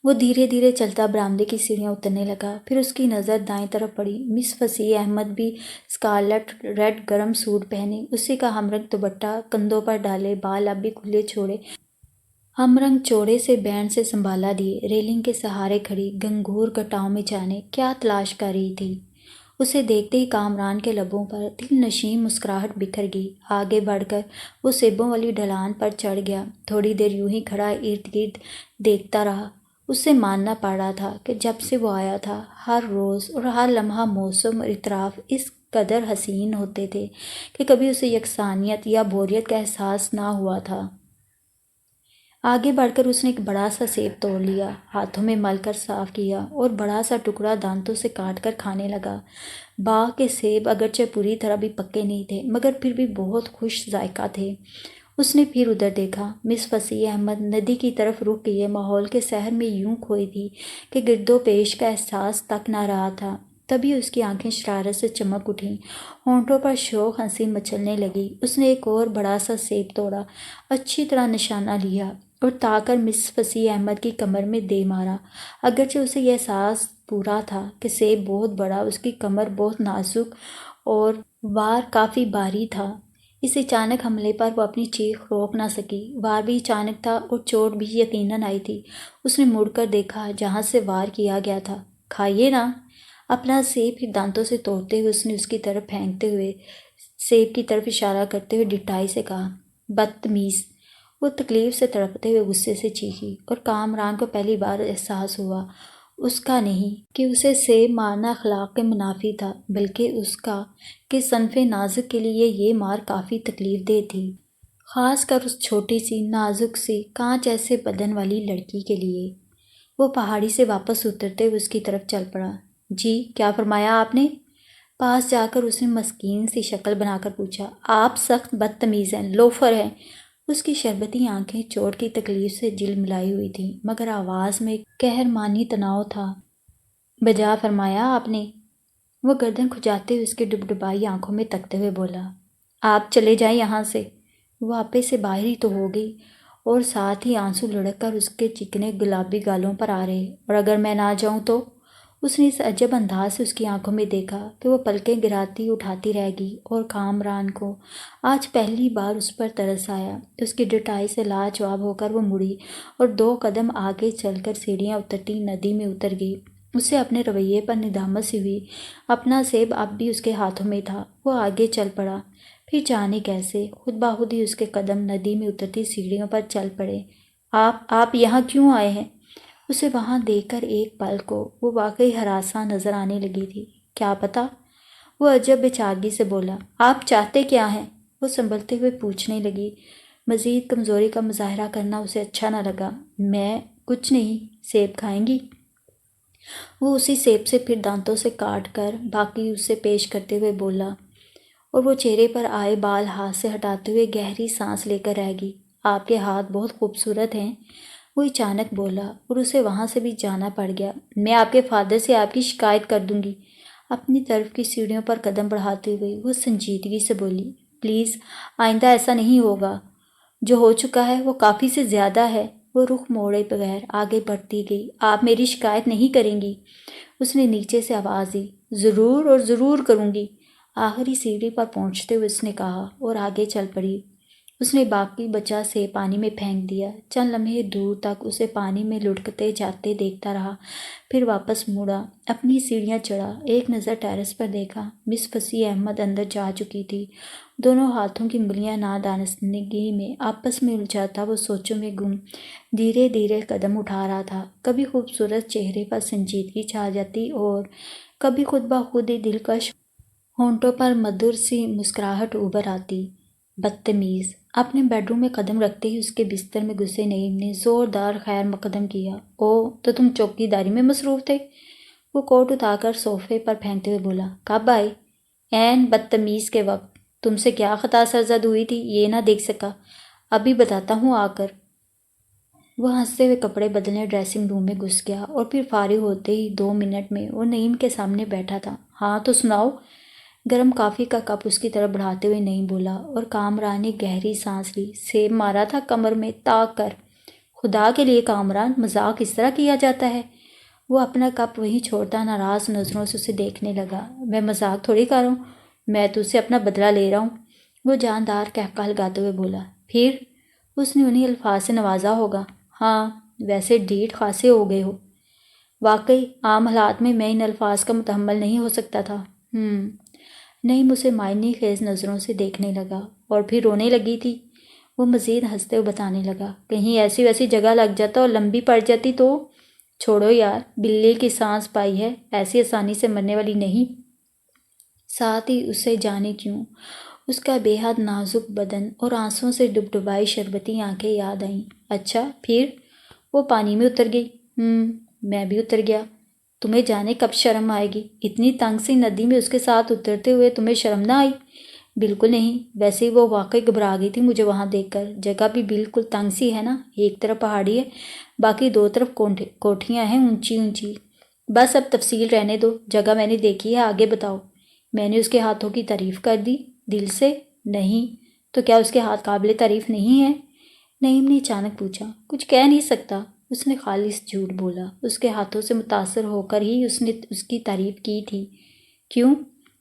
وہ دھیرے دھیرے چلتا برآمدے کی سیڑھیاں اترنے لگا، پھر اس کی نظر دائیں طرف پڑی۔ مس فصیح احمد بھی اسکارلٹ ریڈ گرم سوٹ پہنے، اسی کا ہم رنگ دوپٹہ کندھوں پر ڈالے، بال اب بھی کھلے چھوڑے ہم رنگ چوڑے سے بینڈ سے سنبھالا دیے، ریلنگ کے سہارے کھڑی گنگور گھٹاؤں میں جانے کیا تلاش کر رہی تھی۔ اسے دیکھتے ہی کامران کے لبوں پر دل نشیں مسکراہٹ بکھر گئی۔ آگے بڑھ کر وہ سیبوں والی ڈھلان پر چڑھ گیا، تھوڑی دیر یوں ہی کھڑا ارد گرد دیکھتا رہا۔ اسے ماننا پڑ رہا تھا کہ جب سے وہ آیا تھا، ہر روز اور ہر لمحہ موسم اور اطراف اس قدر حسین ہوتے تھے کہ کبھی اسے یکسانیت یا بوریت کا احساس نہ ہوا تھا۔ آگے بڑھ کر اس نے ایک بڑا سا سیب توڑ لیا، ہاتھوں میں مل کر صاف کیا اور بڑا سا ٹکڑا دانتوں سے کاٹ کر کھانے لگا۔ باغ کے سیب اگرچہ پوری طرح بھی پکے نہیں تھے، مگر پھر بھی بہت خوش ذائقہ تھے۔ اس نے پھر ادھر دیکھا، مس فصیح احمد ندی کی طرف رخ کیے ماحول کے سحر میں یوں کھوئی تھی کہ گرد و پیش کا احساس تک نہ رہا تھا۔ تبھی اس کی آنکھیں شرارت سے چمک اٹھیں، ہونٹوں پر شوق ہنسی مچلنے لگی۔ اس نے ایک اور بڑا سا سیب توڑا، اچھی طرح نشانہ لیا اور تا کر مس فصیح احمد کی کمر میں دے مارا۔ اگرچہ اسے یہ احساس پورا تھا کہ سیب بہت بڑا، اس کی کمر بہت نازک اور وار کافی بھاری تھا، اس اچانک حملے پر وہ اپنی چیخ روک نہ سکی۔ وار بھی اچانک تھا اور چوٹ بھی یقیناً آئی تھی۔ اس نے مڑ کر دیکھا جہاں سے وار کیا گیا تھا۔ کھائیے نا۔ اپنا سیب پھر دانتوں سے توڑتے ہوئے اس نے اس کی طرف پھینکتے ہوئے سیب کی طرف اشارہ کرتے ہوئے ڈٹائی سے کہا، بدتمیز۔ وہ تکلیف سے تڑپتے ہوئے غصے سے چیخی، اور کامران کو پہلی بار احساس ہوا اس کا نہیں کہ اسے سیب مارنا اخلاق کے منافی تھا، بلکہ اس کا کہ صنف نازک کے لیے یہ مار کافی تکلیف دہ تھی، خاص کر اس چھوٹی سی نازک سی کانچ ایسے بدن والی لڑکی کے لیے۔ وہ پہاڑی سے واپس اترتے ہوئے اس کی طرف چل پڑا۔ جی کیا فرمایا آپ نے؟ پاس جا کر اس نے مسکین سی شکل بنا کر پوچھا۔ آپ سخت بدتمیز ہیں، لوفر ہیں۔ اس کی شربتی آنکھیں چوٹ کی تکلیف سے جل ملائی ہوئی تھیں، مگر آواز میں قہرمانی تناؤ تھا۔ بجا فرمایا آپ نے۔ وہ گردن کھجاتے ہوئے اس کے ڈبڈبائی آنکھوں میں تکتے ہوئے بولا۔ آپ چلے جائیں یہاں سے۔ وہ آپے سے باہر ہی تو ہو گئی، اور ساتھ ہی آنسو لڑک کر اس کے چکنے گلابی گالوں پر آ رہے۔ اور اگر میں نہ جاؤں تو؟ اس نے اس عجب انداز سے اس کی آنکھوں میں دیکھا کہ وہ پلکیں گراتی اٹھاتی رہ گئی، اور کامران کو آج پہلی بار اس پر ترس آیا۔ اس کی ڈٹائی سے لاجواب ہو کر وہ مڑی اور 2 قدم آگے چل کر سیڑھیاں اترتی ندی میں اتر گئی۔ اسے اپنے رویے پر ندامت سی ہوئی۔ اپنا سیب اب بھی اس کے ہاتھوں میں تھا۔ وہ آگے چل پڑا، پھر جانے کیسے خود بخود ہی اس کے قدم ندی میں اترتی سیڑھیوں پر چل پڑے۔ آپ یہاں کیوں آئے ہیں؟ اسے وہاں دیکھ کر ایک پل کو وہ واقعی ہراساں نظر آنے لگی تھی۔ کیا پتہ؟ وہ عجب بے چارگی سے بولا۔ آپ چاہتے کیا ہیں؟ وہ سنبھلتے ہوئے پوچھنے لگی۔ مزید کمزوری کا مظاہرہ کرنا اسے اچھا نہ لگا۔ میں کچھ نہیں۔ سیب کھائیں گی؟ وہ اسی سیب سے پھر دانتوں سے کاٹ کر باقی اسے پیش کرتے ہوئے بولا، اور وہ چہرے پر آئے بال ہاتھ سے ہٹاتے ہوئے گہری سانس لے کر رہ گئی۔ آپ کے ہاتھ بہت خوبصورت ہیں، وہ اچانک بولا، اور اسے وہاں سے بھی جانا پڑ گیا۔ میں آپ کے فادر سے آپ کی شکایت کر دوں گی۔ اپنی طرف کی سیڑھیوں پر قدم بڑھاتے ہوئے وہ سنجیدگی سے بولی، پلیز آئندہ ایسا نہیں ہوگا۔ جو ہو چکا ہے وہ کافی سے زیادہ ہے۔ وہ رخ موڑے بغیر آگے بڑھتی گئی۔ آپ میری شکایت نہیں کریں گی؟ اس نے نیچے سے آواز دی۔ ضرور، اور ضرور کروں گی، آخری سیڑھی پر پہنچتے ہوئے اس نے کہا، اور آگے چل پڑی۔ اس نے باقی بچا سے پانی میں پھینک دیا۔ چند لمحے دور تک اسے پانی میں لڑکتے جاتے دیکھتا رہا، پھر واپس مڑا، اپنی سیڑھیاں چڑھا، ایک نظر ٹیرس پر دیکھا۔ مس فصیح احمد اندر جا چکی تھی۔ دونوں ہاتھوں کی انگلیاں نادانستگی میں آپس میں الجھا تھا۔ وہ سوچوں میں گم دھیرے دھیرے قدم اٹھا رہا تھا۔ کبھی خوبصورت چہرے پر سنجیدگی چھا جاتی، اور کبھی خود بخود ہی دلکش ہونٹوں پر مدھر سی مسکراہٹ ابھر آتی۔ بدتمیز۔ اپنے بیڈ روم میں قدم رکھتے ہی اس کے بستر میں گھسے نعیم نے زوردار خیر مقدم کیا۔ اوہ، تو تم چوکی داری میں مصروف تھے؟ وہ کوٹ اتار کر صوفے پر پھینکتے ہوئے بولا۔ کب آئے؟ عین بدتمیز کے وقت۔ تم سے کیا خطا سرزد ہوئی تھی یہ نہ دیکھ سکا؟ ابھی بتاتا ہوں آ کر۔ وہ ہنستے ہوئے کپڑے بدلنے ڈریسنگ روم میں گھس گیا، اور پھر فارغ ہوتے ہی 2 منٹ میں وہ نعیم کے سامنے بیٹھا تھا۔ ہاں تو سناؤ۔ گرم کافی کا کپ اس کی طرف بڑھاتے ہوئے نعیم بولا، اور کامران نے گہری سانس لی۔ سیب مارا تھا کمر میں تاک کر۔ خدا کے لیے کامران، مذاق اس طرح کیا جاتا ہے؟ وہ اپنا کپ وہیں چھوڑتا ناراض نظروں سے اسے دیکھنے لگا۔ میں مذاق تھوڑی کر رہا ہوں، میں تو اسے اپنا بدلہ لے رہا ہوں۔ وہ جاندار قہقہ لگاتے ہوئے بولا۔ پھر؟ اس نے انہی الفاظ سے نوازا ہوگا۔ ہاں، ویسے ڈھیٹ خاصے ہو گئے ہو۔ واقعی عام حالات میں ان الفاظ کا متحمل نہیں ہو سکتا تھا۔ نعیم اسے معنی خیز نظروں سے دیکھنے لگا۔ اور پھر رونے لگی تھی؟ وہ مزید ہنستے ہوئے بتانے لگا۔ کہیں ایسی ویسی جگہ لگ جاتا اور لمبی پڑ جاتی تو؟ چھوڑو یار، بلی کی سانس پائی ہے، ایسی آسانی سے مرنے والی نہیں۔ ساتھ ہی اسے جانے کیوں اس کا بے حد نازک بدن اور آنسوؤں سے ڈبڈبائی شربتی آنکھیں یاد آئیں۔ اچھا پھر؟ وہ پانی میں اتر گئی۔ میں بھی اتر گیا۔ تمہیں جانے کب شرم آئے گی؟ اتنی تنگ سی ندی میں اس کے ساتھ اترتے ہوئے تمہیں شرم نہ آئی؟ بالکل نہیں، ویسے ہی وہ واقعی گھبرا گئی تھی مجھے وہاں دیکھ کر۔ جگہ بھی بالکل تنگ سی ہے نا، ایک طرف پہاڑی ہے، باقی 2 طرف کوٹھیاں ہیں اونچی اونچی۔ بس اب تفصیل رہنے دو، جگہ میں نے دیکھی ہے، آگے بتاؤ۔ میں نے اس کے ہاتھوں کی تعریف کر دی؟ دل سے؟ نہیں تو کیا اس کے ہاتھ قابل تعریف نہیں ہیں؟ نعیم نے اچانک پوچھا۔ کچھ کہہ نہیں سکتا، اس نے خالص جھوٹ بولا۔ اس کے ہاتھوں سے متاثر ہو کر ہی اس نے اس کی تعریف کی تھی۔ کیوں؟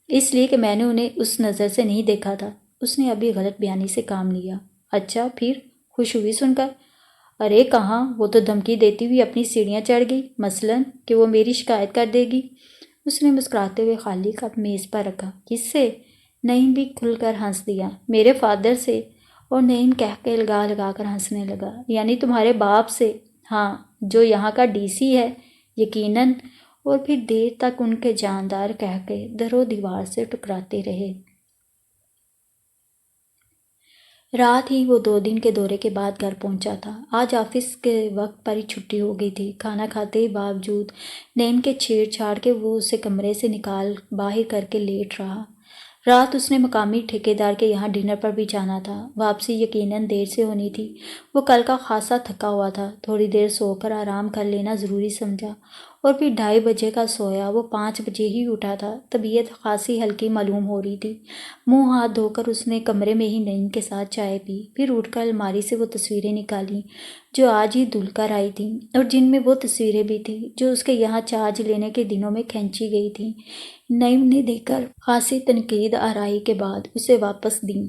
اس لیے کہ میں نے انہیں اس نظر سے نہیں دیکھا تھا۔ اس نے ابھی غلط بیانی سے کام لیا۔ اچھا پھر؟ خوش ہوئی سن کر؟ ارے کہاں، وہ تو دھمکی دیتی ہوئی اپنی سیڑھیاں چڑھ گئی، مثلاً کہ وہ میری شکایت کر دے گی۔ اس نے مسکراتے ہوئے خالی کپ میز پر رکھا۔ کس سے؟ نعیم بھی کھل کر ہنس دیا۔ میرے فادر سے۔ اور نعیم کہہ کے لگا لگا کر ہنسنے لگا۔ یعنی تمہارے باپ سے؟ ہاں، جو یہاں کا ڈی سی ہے، یقیناً۔ اور پھر دیر تک ان کے جاندار کہہ کے در و دیوار سے ٹکراتے رہے۔ رات ہی وہ 2 دن کے دورے کے بعد گھر پہنچا تھا۔ آج آفس کے وقت پر ہی چھٹی ہو گئی تھی۔ کھانا کھاتے ہی باوجود نعیم کے چھیڑ چھاڑ کے وہ اسے کمرے سے نکال باہر کر کے لیٹ رہا۔ رات اس نے مقامی ٹھیکیدار کے یہاں ڈنر پر بھی جانا تھا۔ واپسی یقیناً دیر سے ہونی تھی۔ وہ کل کا خاصا تھکا ہوا تھا۔ تھوڑی دیر سو کر آرام کر لینا ضروری سمجھا اور پھر 2:30 کا سویا۔ وہ 5 بجے ہی اٹھا تھا۔ طبیعت خاصی ہلکی معلوم ہو رہی تھی۔ منہ ہاتھ دھو کر اس نے کمرے میں ہی نعیم کے ساتھ چائے پی۔ پھر اٹھ کر الماری سے وہ تصویریں نکالیں جو آج ہی دھل کر آئی تھیں، اور جن میں وہ تصویریں بھی تھیں جو اس کے یہاں چارج لینے کے دنوں میں کھینچی گئی تھیں۔ نعیم نے دیکھ کر خاصی تنقید آرائی کے بعد اسے واپس دیں۔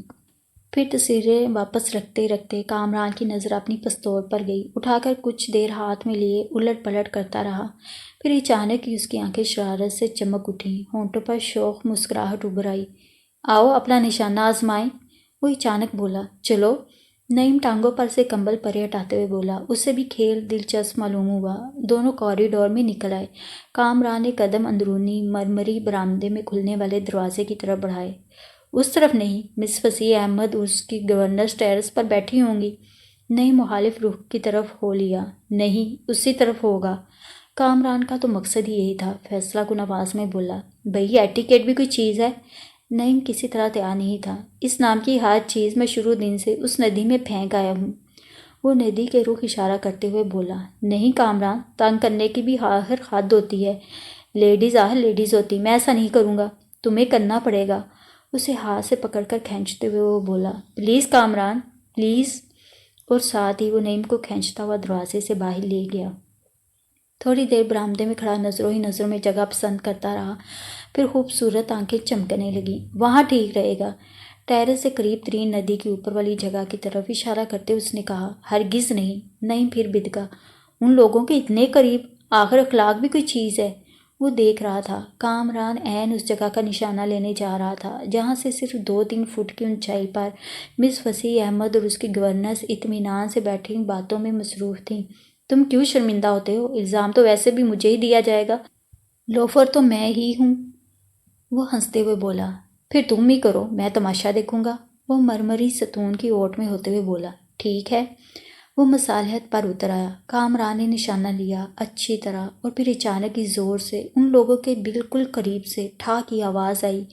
پھر تصویریں واپس رکھتے رکھتے کامران کی نظر اپنی پستول پر گئی۔ اٹھا کر کچھ دیر ہاتھ میں لیے الٹ پلٹ کرتا رہا۔ پھر اچانک ہی اس کی آنکھیں شرارت سے چمک اٹھیں، ہونٹوں پر شوخ مسکراہٹ ابھر آئی۔ آؤ اپنا نشانہ آزمائیں، وہ اچانک بولا۔ چلو، نعیم ٹانگوں پر سے کمبل پرے ہٹاتے ہوئے بولا۔ اسے بھی کھیل دلچسپ معلوم ہوا۔ دونوں کوریڈور میں نکل آئے۔ کامران نے قدم اندرونی مرمری برآمدے میں کھلنے والے دروازے کی طرف بڑھائے۔ اس طرف نہیں، مس فصیح احمد اس کی گورنرز ٹیرس پر بیٹھی ہوں گی۔ نعیم مخالف رخ کی طرف ہو لیا۔ نہیں، اسی طرف ہوگا۔ کامران کا تو مقصد ہی یہی تھا، فیصلہ کن آواز میں بولا۔ بھئی ایٹیکیٹ بھی کوئی چیز ہے؟ نعیم کسی طرح تیار نہیں تھا۔ اس نام کی ہر چیز میں شروع دن سے اس ندی میں پھینک آیا ہوں۔ وہ ندی کے رخ اشارہ کرتے ہوئے بولا۔ نہیں کامران، تنگ کرنے کی بھی آخر حد ہوتی ہے۔ لیڈیز لیڈیز ہوتی، میں ایسا نہیں کروں گا۔ تمہیں کرنا پڑے گا۔ اسے ہاتھ سے پکڑ کر کھینچتے ہوئے وہ بولا۔ Please Kamran, please. اور ساتھ ہی وہ نعیم کو کھینچتا ہوا دروازے سے باہر لے گیا۔ تھوڑی دیر برآمدے میں کھڑا نظروں ہی نظروں میں جگہ پسند کرتا رہا۔ پھر خوبصورت آنکھیں چمکنے لگیں۔ وہاں ٹھیک رہے گا۔ ٹیرس سے قریب ترین ندی کی اوپر والی جگہ کی طرف اشارہ کرتے اس نے کہا۔ ہرگز نہیں۔ نعیم پھر بدکا۔ ان لوگوں کے اتنے قریب؟ آخر اخلاق بھی کوئی چیز ہے۔ وہ دیکھ رہا تھا کامران عین اس جگہ کا نشانہ لینے جا رہا تھا جہاں سے صرف 2-3 فٹ کی اونچائی پر مس فصیح احمد اور اس کی گورنرز اطمینان سے بیٹھی باتوں میں مصروف تھیں۔ تم کیوں شرمندہ ہوتے ہو؟ الزام تو ویسے بھی مجھے ہی دیا جائے گا۔ لوفر تو میں ہی ہوں، وہ ہنستے ہوئے بولا۔ پھر تم ہی کرو، میں تماشا دیکھوں گا، وہ مرمری ستون کی اوٹ میں ہوتے ہوئے بولا۔ ٹھیک ہے۔ وہ مصالحت پر اتر آیا۔ کامران نے نشانہ لیا اچھی طرح، اور پھر اچانک ہی زور سے ان لوگوں کے بالکل قریب سے ٹھا کی آواز آئی۔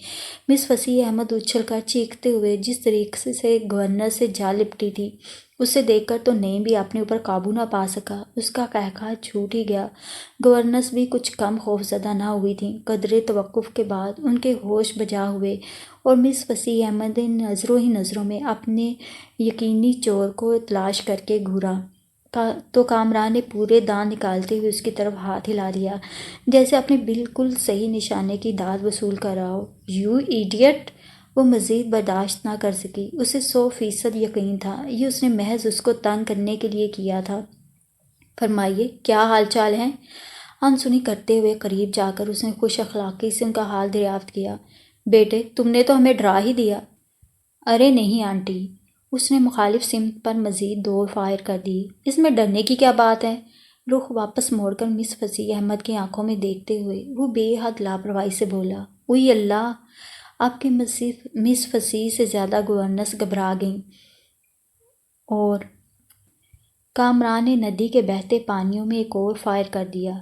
مس فصیح احمد اچھل کر چیختے ہوئے جس طریقے سے گورنر سے جا لپٹی تھی، اسے دیکھ کر تو نعیم بھی اپنے اوپر قابو نہ پا سکا۔ اس کا قہقہہ چھوٹ ہی گیا۔ گورنرز بھی کچھ کم خوفزدہ نہ ہوئی تھیں۔ قدرے توقف کے بعد ان کے ہوش بجا ہوئے اور مس فصیح احمد نے نظروں ہی نظروں میں اپنے یقینی چور کو تلاش کر کے گھورا تو کامران نے پورے دانت نکالتے ہوئے اس کی طرف ہاتھ ہلا دیا جیسے اپنے بالکل صحیح نشانے کی داد وصول کر رہا ہو۔ You idiot! وہ مزید برداشت نہ کر سکی۔ اسے 100% یقین تھا یہ اس نے محض اس کو تنگ کرنے کے لیے کیا تھا۔ فرمائیے، کیا حال چال ہیں؟ انسنی کرتے ہوئے قریب جا کر اس نے خوش اخلاقی سے ان کا حال دریافت کیا۔ بیٹے، تم نے تو ہمیں ڈرا ہی دیا۔ ارے نہیں آنٹی، اس نے مخالف سمت پر مزید 2 فائر کر دی۔ اس میں ڈرنے کی کیا بات ہے؟ رخ واپس موڑ کر مس فصیح احمد کی آنکھوں میں دیکھتے ہوئے وہ بے حد لاپرواہی سے بولا۔ اوئی اللہ! آپ کی مس فصیح سے زیادہ گورنرز گھبرا گئیں۔ اور کامران نے ندی کے بہتے پانیوں میں ایک اور فائر کر دیا۔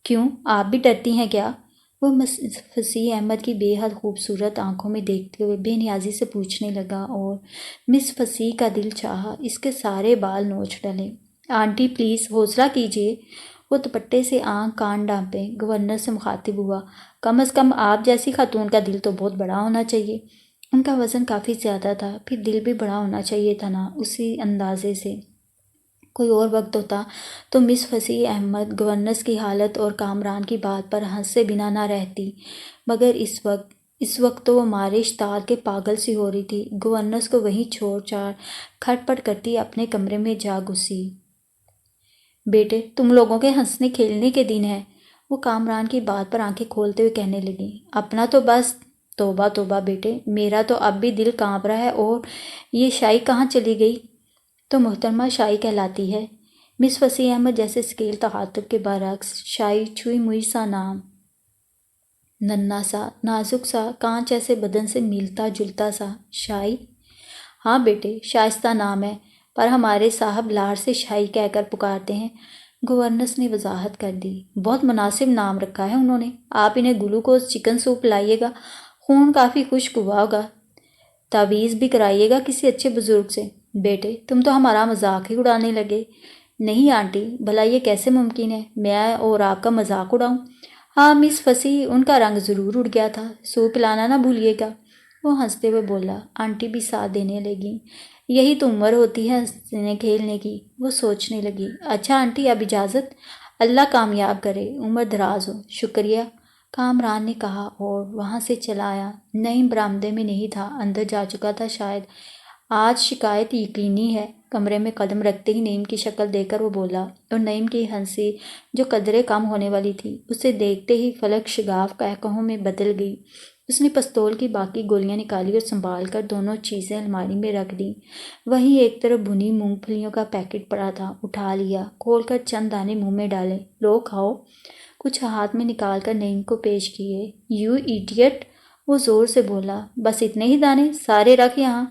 کیوں، آپ بھی ڈرتی ہیں کیا؟ وہ مس فصیح احمد کی بے حد خوبصورت آنکھوں میں دیکھتے ہوئے بے نیازی سے پوچھنے لگا اور مس فصیح کا دل چاہا اس کے سارے بال نوچ ڈالیں۔ آنٹی پلیز حوصلہ کیجیے، وہ دوپٹے سے آنکھ کان ڈھانپے گورنر سے مخاطب ہوا۔ کم از کم آپ جیسی خاتون کا دل تو بہت بڑا ہونا چاہیے۔ ان کا وزن کافی زیادہ تھا، پھر دل بھی بڑا ہونا چاہیے تھا نا اسی اندازے سے۔ کوئی اور وقت ہوتا تو مس فصیح احمد گورنرز کی حالت اور کامران کی بات پر ہنسے بنا نہ رہتی، مگر اس وقت اس وقت تو وہ مارے اشتعال کے پاگل سی ہو رہی تھی۔ گورنس کو وہیں چھوڑ چھاڑ کھٹ پٹ کرتی اپنے کمرے میں جا گھسی۔ بیٹے تم لوگوں کے ہنسنے کھیلنے کے دن ہیں، وہ کامران کی بات پر آنکھیں کھولتے ہوئے کہنے لگی۔ اپنا تو بس توبہ توبہ بیٹے، میرا تو اب بھی دل کانپ رہا ہے۔ اور یہ شائی کہاں چلی گئی؟ تو محترمہ شائی کہلاتی ہے۔ مس فصیح احمد جیسے اسکیل تخاطب کے برعکس شائی چھوئی موئی سا نام، ننھا سا، نازک سا، کانچ ایسے بدن سے ملتا جلتا سا۔ شائی؟ ہاں بیٹے، شائستہ نام ہے، پر ہمارے صاحب لاڑ سے شائی کہہ کر پکارتے ہیں، گورنس نے وضاحت کر دی۔ بہت مناسب نام رکھا ہے انہوں نے۔ آپ انہیں گلوکوز چکن سوپ لائیے گا، خون کافی خشک ہوا ہوگا، تعویذ بھی کرائیے گا کسی اچھے بزرگ سے۔ بیٹے تم تو ہمارا مذاق ہی اڑانے لگے۔ نہیں آنٹی، بھلا یہ کیسے ممکن ہے میں اور آپ کا مذاق اڑاؤں؟ ہاں مس فصیح، ان کا رنگ ضرور اڑ گیا تھا، سوپ پلانا نہ بھولیے گا، وہ ہنستے ہوئے بولا۔ آنٹی بھی ساتھ دینے لگی۔ یہی تو عمر ہوتی ہے ہنسنے کھیلنے کی، وہ سوچنے لگی۔ اچھا آنٹی اب اجازت، اللہ کامیاب کرے، عمر دراز ہو۔ شکریہ، کامران نے کہا اور وہاں سے چلا آیا۔ نعیم برآمدے میں نہیں تھا، اندر جا چکا تھا شاید۔ آج شکایت یقینی ہے، کمرے میں قدم رکھتے ہی نعیم کی شکل دیکھ کر وہ بولا، اور نعیم کی ہنسی جو قدرے کم ہونے والی تھی، اسے دیکھتے ہی فلک شگاف قہقہوں میں بدل گئی۔ اس نے پستول کی باقی گولیاں نکالی اور سنبھال کر دونوں چیزیں الماری میں رکھ دیں۔ وہیں ایک طرف بھنی مونگ پھلیوں کا پیکٹ پڑا تھا، اٹھا لیا، کھول کر چند دانے منہ میں ڈالے۔ لو کھاؤ، کچھ ہاتھ میں نکال کر نعیم کو پیش کیے۔ یو ایڈیٹ، وہ زور سے بولا۔ بس اتنے ہی دانے؟ سارے رکھ یہاں،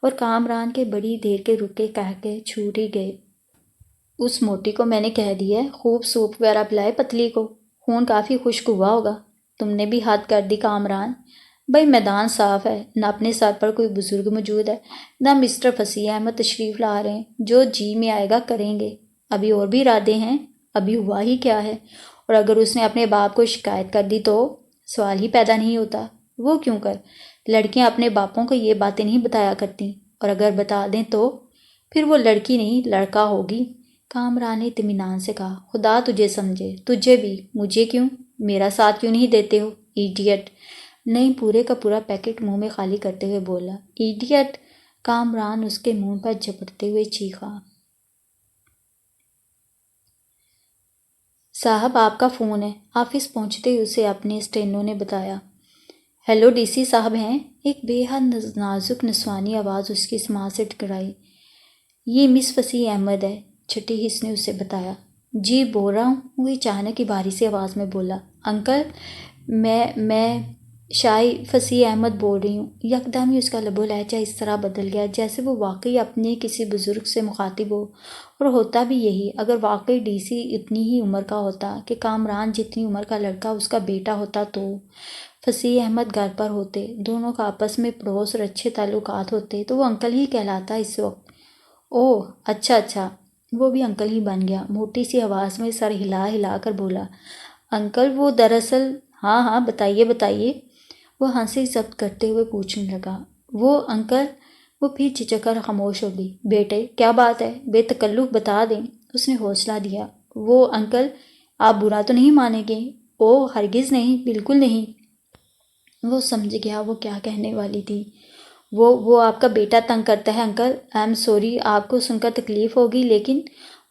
اور کامران کے بڑی دیر کے رکے قہقہے چھوٹ ہی گئے۔ اس موٹی کو میں نے کہہ دیا ہے خوب سوپ وغیرہ پلائے پتلی کو، خون کافی خشک ہوا ہوگا۔ تم نے بھی حد کر دی کامران، بھئی میدان صاف ہے، نہ اپنے سر پر کوئی بزرگ موجود ہے، نہ مسٹر فصیح احمد تشریف لا رہے ہیں، جو جی میں آئے گا کریں گے۔ ابھی اور بھی ارادے ہیں؟ ابھی ہوا ہی کیا ہے؟ اور اگر اس نے اپنے باپ کو شکایت کر دی تو؟ سوال ہی پیدا نہیں ہوتا۔ وہ کیوں کر؟ لڑکیاں اپنے باپوں کو یہ باتیں نہیں بتایا کرتی، اور اگر بتا دیں تو پھر وہ لڑکی نہیں لڑکا ہوگی۔ کامران نے اطمینان سے کہا۔ خدا تجھے سمجھے، تجھے بھی، مجھے کیوں؟ میرا ساتھ کیوں نہیں دیتے ہو؟ ایڈیٹ، نہیں پورے کا پورا پیکٹ منہ میں خالی کرتے ہوئے بولا۔ ایڈیٹ، کامران اس کے منہ پر جھپٹتے ہوئے چیخا۔ صاحب آپ کا فون ہے، آفس پہنچتے ہی اسے اپنے اسٹینو نے بتایا۔ ہیلو ڈی سی صاحب ہیں؟ ایک بے حد نازک نسوانی آواز اس کی سماعت سے ٹکرائی۔ یہ مس فصیح احمد ہے، چھٹی حس نے اسے بتایا۔ جی بول رہا ہوں، وہ اچانک کی بھاری سی آواز میں بولا۔ انکل، میں شائی فصیح احمد بول رہی ہوں۔ یکدم ہی اس کا لب و لہجہ اس طرح بدل گیا جیسے وہ واقعی اپنے کسی بزرگ سے مخاطب ہو، اور ہوتا بھی یہی اگر واقعی ڈی سی اتنی ہی عمر کا ہوتا کہ کامران جتنی عمر کا لڑکا اس کا بیٹا ہوتا تو فصیح احمد گھر پر ہوتے، دونوں کا آپس میں پڑوس اور اچھے تعلقات ہوتے تو وہ انکل ہی کہلاتا اس وقت۔ اوہ اچھا اچھا، وہ بھی انکل ہی بن گیا، موٹی سی آواز میں سر ہلا ہلا کر بولا۔ انکل وہ دراصل، ہاں ہاں بتائیے بتائیے، وہ ہنسی ضبط کرتے ہوئے پوچھنے لگا۔ وہ انکل، وہ پھر جھجک کر خاموش ہو گئی۔ بیٹے کیا بات ہے، بے تکلف بتا دیں، اس نے حوصلہ دیا۔ وہ انکل، آپ برا تو نہیں مانیں گے؟ اوہ ہرگز نہیں، بالکل نہیں، وہ سمجھ گیا وہ کیا کہنے والی تھی۔ وہ آپ کا بیٹا تنگ کرتا ہے انکل، آئی ایم سوری، آپ کو سن کر تکلیف ہوگی، لیکن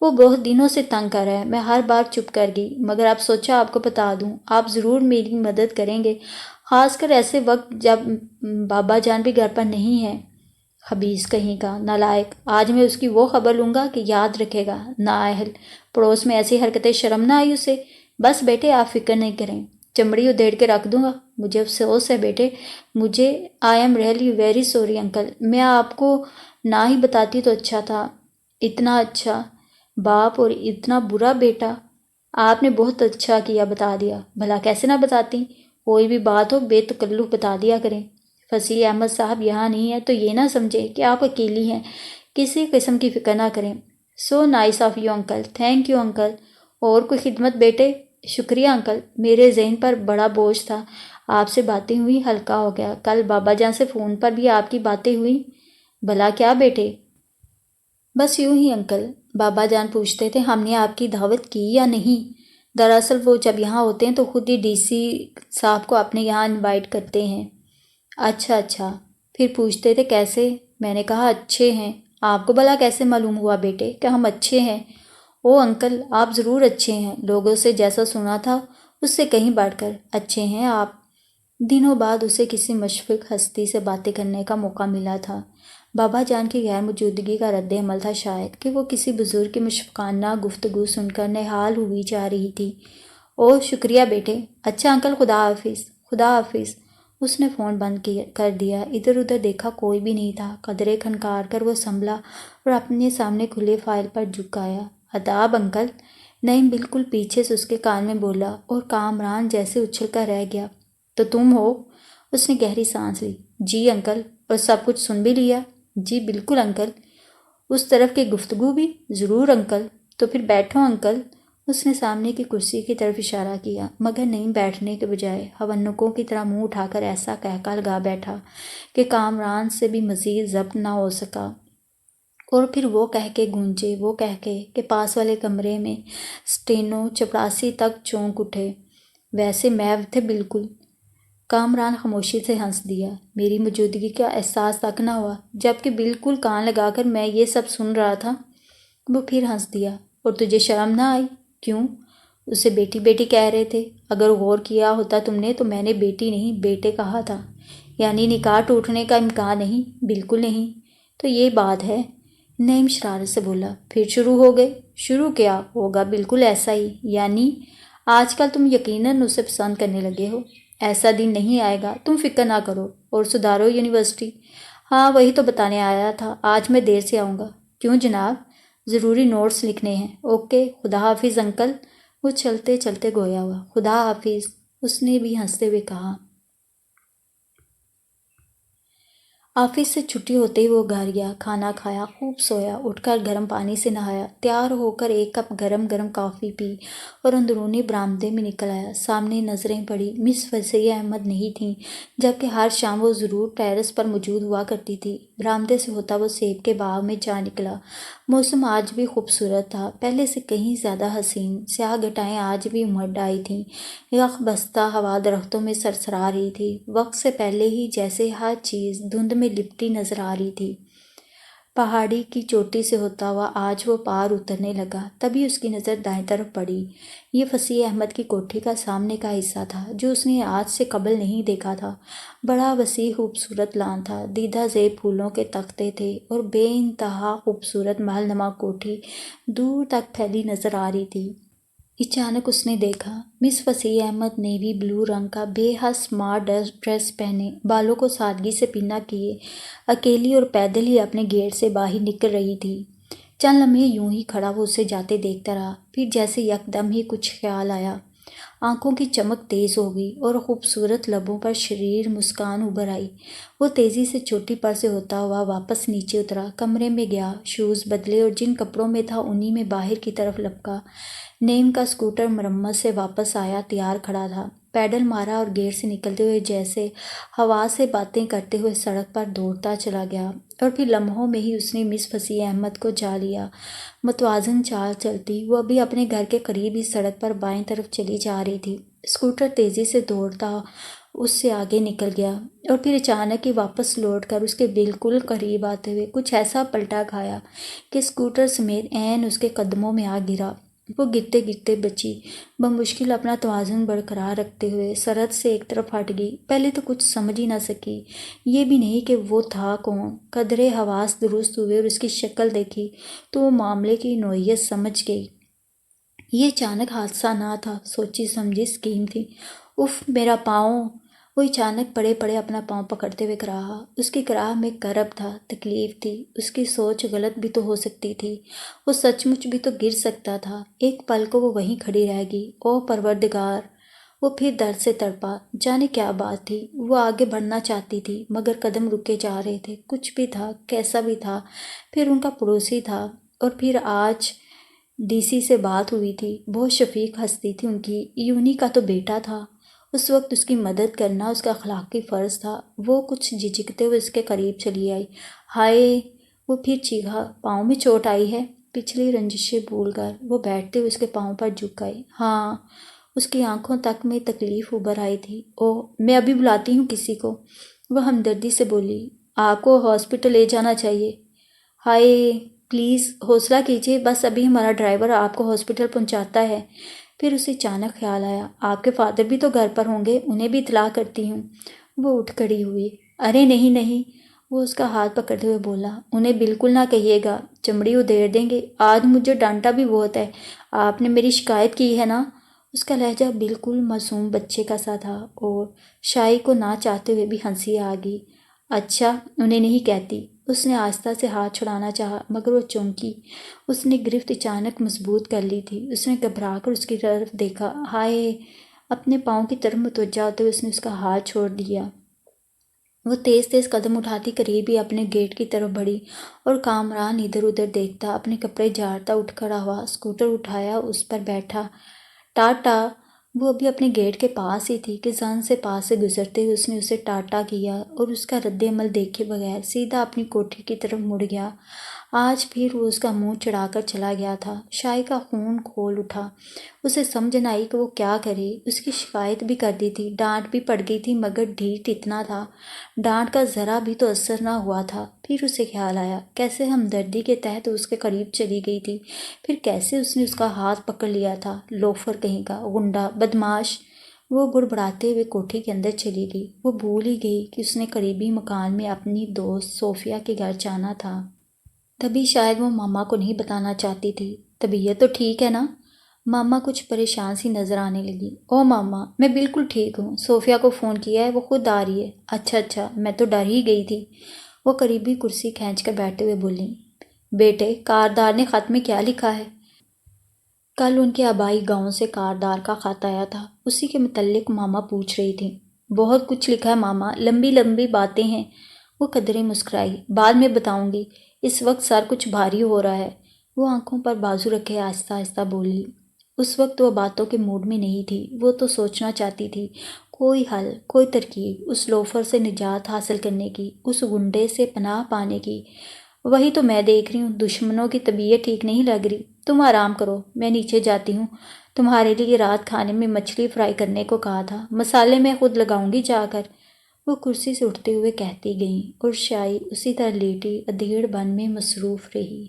وہ بہت دنوں سے تنگ کر رہا ہے۔ میں ہر بار چپ کر گئی، مگر اب سوچا آپ کو بتا دوں، آپ ضرور میری مدد کریں گے، خاص کر ایسے وقت جب بابا جان بھی گھر پر نہیں ہیں۔ خبیث کہیں کا، نالائق، آج میں اس کی وہ خبر لوں گا کہ یاد رکھے گا، نااہل، پڑوس میں ایسی حرکتیں شرم نہ آئی اسے۔ بس بیٹے آپ فکر نہیں کریں، چمڑی ادھیڑ کے رکھ دوں گا، مجھے افسوس ہے بیٹے، مجھے I am really very sorry uncle, میں آپ کو نہ ہی بتاتی تو اچھا تھا، اتنا اچھا باپ اور اتنا برا بیٹا، آپ نے بہت اچھا کیا بتا دیا، بھلا کیسے نہ بتاتی، کوئی بھی بات ہو بے تکلف بتا دیا کریں۔ فصیح احمد صاحب یہاں نہیں ہے تو یہ نہ سمجھے کہ آپ اکیلی ہیں، کسی قسم کی فکر نہ کریں۔ So nice of you uncle, thank you uncle, اور کوئی خدمت بیٹے؟ شکریہ انکل، میرے ذہن پر بڑا بوجھ تھا، آپ سے باتیں ہوئی ہلکا ہو گیا، کل بابا جان سے فون پر بھی آپ کی باتیں ہوئی؟ بھلا کیا بیٹے؟ بس یوں ہی انکل، بابا جان پوچھتے تھے ہم نے آپ کی دعوت کی یا نہیں، دراصل وہ جب یہاں ہوتے ہیں تو خود ہی ڈی سی صاحب کو اپنے یہاں انوائٹ کرتے ہیں۔ اچھا اچھا، پھر پوچھتے تھے کیسے؟ میں نے کہا اچھے ہیں۔ آپ کو بھلا کیسے معلوم ہوا بیٹے کہ ہم اچھے ہیں؟ او انکل، آپ ضرور اچھے ہیں، لوگوں سے جیسا سنا تھا اس سے کہیں بڑھ کر اچھے ہیں آپ۔ دنوں بعد اسے کسی مشفق ہستی سے باتیں کرنے کا موقع ملا تھا۔ بابا جان کی غیر موجودگی کا رد عمل تھا شاید کہ وہ کسی بزرگ کی مشفقانہ گفتگو سن کر نہال ہوئی جا رہی تھی۔ او شکریہ بیٹے۔ اچھا انکل، خدا حافظ۔ خدا حافظ۔ اس نے فون بند کر دیا۔ ادھر ادھر دیکھا، کوئی بھی نہیں تھا۔ قدرے کھنکار کر وہ سنبھلا اور اپنے سامنے کھلے فائل پر جھکایا۔ آداب انکل، نعیم بالکل پیچھے سے اس کے کان میں بولا اور کامران جیسے اچھل کر رہ گیا۔ تو تم ہو؟ اس نے گہری سانس لی۔ جی انکل، اور سب کچھ سن بھی لیا؟ جی بالکل انکل۔ اس طرف کی گفتگو بھی؟ ضرور انکل۔ تو پھر بیٹھو انکل۔ اس نے سامنے کی کرسی کی طرف اشارہ کیا، مگر نعیم بیٹھنے کے بجائے ہونکوں کی طرح منہ اٹھا کر ایسا قہقہ لگا بیٹھا کہ کامران سے بھی مزید ضبط نہ ہو سکا۔ اور پھر وہ کہہ کے گونجے، وہ کہہ کے کہ پاس والے کمرے میں سٹینو چپڑاسی تک چونک اٹھے۔ ویسے محو تھے بالکل۔ کامران خاموشی سے ہنس دیا۔ میری موجودگی کا احساس تک نہ ہوا، جبکہ بالکل کان لگا کر میں یہ سب سن رہا تھا۔ وہ پھر ہنس دیا۔ اور تجھے شرم نہ آئی؟ کیوں؟ اسے بیٹی بیٹی کہہ رہے تھے۔ اگر غور کیا ہوتا تم نے تو میں نے بیٹی نہیں بیٹے کہا تھا۔ یعنی نکاح ٹوٹنے کا امکان نہیں؟ بالکل نہیں۔ تو یہ بات ہے؟ نعیم شرارت سے بولا۔ پھر شروع ہو گئے؟ شروع کیا ہوگا، بالکل ایسا ہی۔ یعنی آج کل تم یقیناً اسے پسند کرنے لگے ہو۔ ایسا دن نہیں آئے گا، تم فکر نہ کرو۔ اور سدھارو یونیورسٹی؟ ہاں وہی تو بتانے آیا تھا، آج میں دیر سے آؤں گا۔ کیوں جناب؟ ضروری نوٹس لکھنے ہیں۔ اوکے، خدا حافظ انکل۔ وہ چلتے چلتے گویا ہوا۔ خدا حافظ، اس نے بھی ہنستے ہوئے کہا۔ آفس سے چھٹی ہوتے ہی وہ گھر گیا، کھانا کھایا، خوب سویا، اٹھ کر گرم پانی سے نہایا، تیار ہو کر ایک کپ گرم گرم کافی پی اور اندرونی برآمدے میں نکل آیا۔ سامنے نظریں پڑی، مس فصیح احمد نہیں تھیں، جبکہ ہر شام وہ ضرور ٹیرس پر موجود ہوا کرتی تھی۔ برآمدے سے ہوتا وہ سیب کے باغ میں جا نکلا۔ موسم آج بھی خوبصورت تھا، پہلے سے کہیں زیادہ حسین۔ سیاہ گھٹائیں آج بھی امڈ آئی تھیں، یخ بستہ ہوا درختوں میں سرسرا رہی تھی۔ وقت سے پہلے ہی جیسے ہر چیز دھند میں لپٹی نظر آ رہی تھی۔ پہاڑی کی چوٹی سے ہوتا ہوا آج وہ پار اترنے لگا، تبھی اس کی نظر دائیں طرف پڑی۔ یہ فصیح احمد کی کوٹھی کا سامنے کا حصہ تھا، جو اس نے آج سے قبل نہیں دیکھا تھا۔ بڑا وسیع خوبصورت لان تھا، دیدہ زیب پھولوں کے تختے تھے اور بے انتہا خوبصورت محل نما کوٹھی دور تک پھیلی نظر آ رہی تھی۔ اچانک اس نے دیکھا مس فصیح احمد نیوی بلو رنگ کا بے حد سمارٹ ڈریس پہنے، بالوں کو سادگی سے پنا کیے، اکیلی اور پیدل ہی اپنے گیٹ سے باہر نکل رہی تھی۔ چند لمحے یوں ہی کھڑا وہ اسے جاتے دیکھتا رہا، پھر جیسے یکدم ہی کچھ خیال آیا، آنکھوں کی چمک تیز ہو گئی اور خوبصورت لبوں پر شریر مسکان ابھر آئی۔ وہ تیزی سے چوٹی پر سے ہوتا ہوا واپس نیچے اترا، کمرے میں گیا، شوز بدلے اور جن کپڑوں میں تھا انہی میں باہر کی طرف لپکا۔ نعیم کا اسکوٹر مرمت سے واپس آیا تیار کھڑا تھا، پیڈل مارا اور گیٹ سے نکلتے ہوئے جیسے ہوا سے باتیں کرتے ہوئے سڑک پر دوڑتا چلا گیا، اور پھر لمحوں میں ہی اس نے مس فصیح احمد کو جا لیا۔ متوازن چال چلتی وہ ابھی اپنے گھر کے قریب ہی سڑک پر بائیں طرف چلی جا رہی تھی۔ اسکوٹر تیزی سے دوڑتا اس سے آگے نکل گیا اور پھر اچانک ہی واپس لوٹ کر اس کے بالکل قریب آتے ہوئے کچھ ایسا پلٹا کھایا کہ اسکوٹر سمیت عین اس کے قدموں میں آ گرا۔ وہ گرتے گرتے بچی، بمشکل اپنا توازن برقرار رکھتے ہوئے سرحد سے ایک طرف ہٹ گئی۔ پہلے تو کچھ سمجھ ہی نہ سکی، یہ بھی نہیں کہ وہ تھا کون۔ قدرے حواس درست ہوئے اور اس کی شکل دیکھی تو وہ معاملے کی نوعیت سمجھ گئی۔ یہ اچانک حادثہ نہ تھا، سوچی سمجھی اسکیم تھی۔ اف میرا پاؤں! وہ اچانک پڑے پڑے اپنا پاؤں پکڑتے ہوئے کراہا۔ اس کی کراہ میں کرب تھا، تکلیف تھی۔ اس کی سوچ غلط بھی تو ہو سکتی تھی، وہ سچ مچ بھی تو گر سکتا تھا۔ ایک پل کو وہ وہیں کھڑی رہ گئی۔ او پروردگار! وہ پھر درد سے تڑپا، جانے کیا بات تھی۔ وہ آگے بڑھنا چاہتی تھی مگر قدم رکے جا رہے تھے۔ کچھ بھی تھا، کیسا بھی تھا، پھر ان کا پڑوسی تھا، اور پھر آج ڈی سی سے بات ہوئی تھی، بہت شفیق ہستی تھی ان کی، یونی کا تو بیٹا تھا۔ اس وقت اس کی مدد کرنا اس کا اخلاقی فرض تھا۔ وہ کچھ جھجکتے ہوئے اس کے قریب چلی آئی۔ ہائے! وہ پھر چیخا، پاؤں میں چوٹ آئی ہے؟ پچھلی رنجشیں بھول کر وہ بیٹھتے ہوئے اس کے پاؤں پر جھک آئی۔ ہاں، اس کی آنکھوں تک میں تکلیف ابھر آئی تھی۔ او، میں ابھی بلاتی ہوں کسی کو۔ وہ ہمدردی سے بولی، آپ کو ہاسپٹل لے جانا چاہیے۔ ہائے، پلیز حوصلہ کیجیے، بس ابھی ہمارا ڈرائیور آپ کو ہاسپٹل پہنچاتا ہے۔ پھر اسے اچانک خیال آیا، آپ کے فادر بھی تو گھر پر ہوں گے، انہیں بھی اطلاع کرتی ہوں۔ وہ اٹھ کھڑی ہوئی۔ ارے نہیں نہیں، وہ اس کا ہاتھ پکڑتے ہوئے بولا، انہیں بالکل نہ کہیے گا، چمڑی ادھیڑ دیں گے، آج مجھے ڈانٹا بھی بہت ہے، آپ نے میری شکایت کی ہے نا؟ اس کا لہجہ بالکل معصوم بچے کا سا تھا اور شائی کو نہ چاہتے ہوئے بھی ہنسی آ گئی۔ اچھا، انہیں نہیں کہتی۔ اس نے آہستہ سے ہاتھ چھڑانا چاہا مگر وہ چونکی۔ اس نے گرفت اچانک مضبوط کر لی تھی۔ اس نے گھبرا کر اس کی طرف دیکھا۔ ہائے! اپنے پاؤں کی طرف متوجہ ہوتے ہوئے اس نے اس کا ہاتھ چھوڑ دیا۔ وہ تیز تیز قدم اٹھاتی قریب ہی اپنے گیٹ کی طرف بڑھی اور کامران ادھر ادھر دیکھتا، اپنے کپڑے جھاڑتا اٹھ کھڑا ہوا، اسکوٹر اٹھایا، اس پر بیٹھا۔ ٹاٹا! وہ ابھی اپنے گیٹ کے پاس ہی تھی کہ زن سے پاس سے گزرتے ہوئے اس نے اسے ٹاٹا کیا اور اس کا رد عمل دیکھے بغیر سیدھا اپنی کوٹھی کی طرف مڑ گیا۔ آج پھر وہ اس کا منہ چڑھا کر چلا گیا تھا۔ شائی کا خون کھول اٹھا۔ اسے سمجھ نہ آئی کہ وہ کیا کرے۔ اس کی شکایت بھی کر دی تھی، ڈانٹ بھی پڑ گئی تھی مگر ڈھیٹ اتنا تھا، ڈانٹ کا ذرا بھی تو اثر نہ ہوا تھا۔ پھر اسے خیال آیا، کیسے ہمدردی کے تحت اس کے قریب چلی گئی تھی، پھر کیسے اس نے اس کا ہاتھ پکڑ لیا تھا۔ لوفر کہیں کا، غنڈہ، بدماش! وہ بڑبڑاتے ہوئے کوٹھی کے اندر چلی گئی۔ وہ بھول ہی گئی کہ اس نے قریبی مکان میں اپنی دوست صوفیہ کے گھر جانا تھا۔ تبھی شاید وہ ماما کو نہیں بتانا چاہتی تھی۔ طبیعت تو ٹھیک ہے نا؟ ماما کچھ پریشان سی نظر آنے لگی۔ او ماما، میں بالکل ٹھیک ہوں، صوفیہ کو فون کیا ہے، وہ خود آ رہی ہے۔ اچھا اچھا، میں تو ڈر ہی گئی تھی۔ وہ قریبی کرسی کھینچ کر بیٹھتے ہوئے بولی، بیٹے، کاردار نے خط میں کیا لکھا ہے؟ کل ان کے آبائی گاؤں سے کاردار کا خط آیا تھا، اسی کے متعلق ماما پوچھ رہی تھی۔ بہت کچھ لکھا ہے ماما، لمبی لمبی باتیں ہیں۔ وہ قدرے مسکرائی۔ بعد میں بتاؤں گی، اس وقت سر کچھ بھاری ہو رہا ہے۔ وہ آنکھوں پر بازو رکھے آہستہ آہستہ بولی۔ اس وقت وہ باتوں کے موڈ میں نہیں تھی، وہ تو سوچنا چاہتی تھی کوئی حل، کوئی ترکیب، اس لوفر سے نجات حاصل کرنے کی، اس غنڈے سے پناہ پانے کی۔ وہی تو میں دیکھ رہی ہوں، دشمنوں کی طبیعت ٹھیک نہیں لگ رہی۔ تم آرام کرو، میں نیچے جاتی ہوں، تمہارے لیے رات کھانے میں مچھلی فرائی کرنے کو کہا تھا، مسالے میں خود لگاؤں گی جا کر۔ وہ کرسی سے اٹھتے ہوئے کہتی گئیں اور شائی اسی طرح لیٹی ادھیڑ بن میں مصروف رہی۔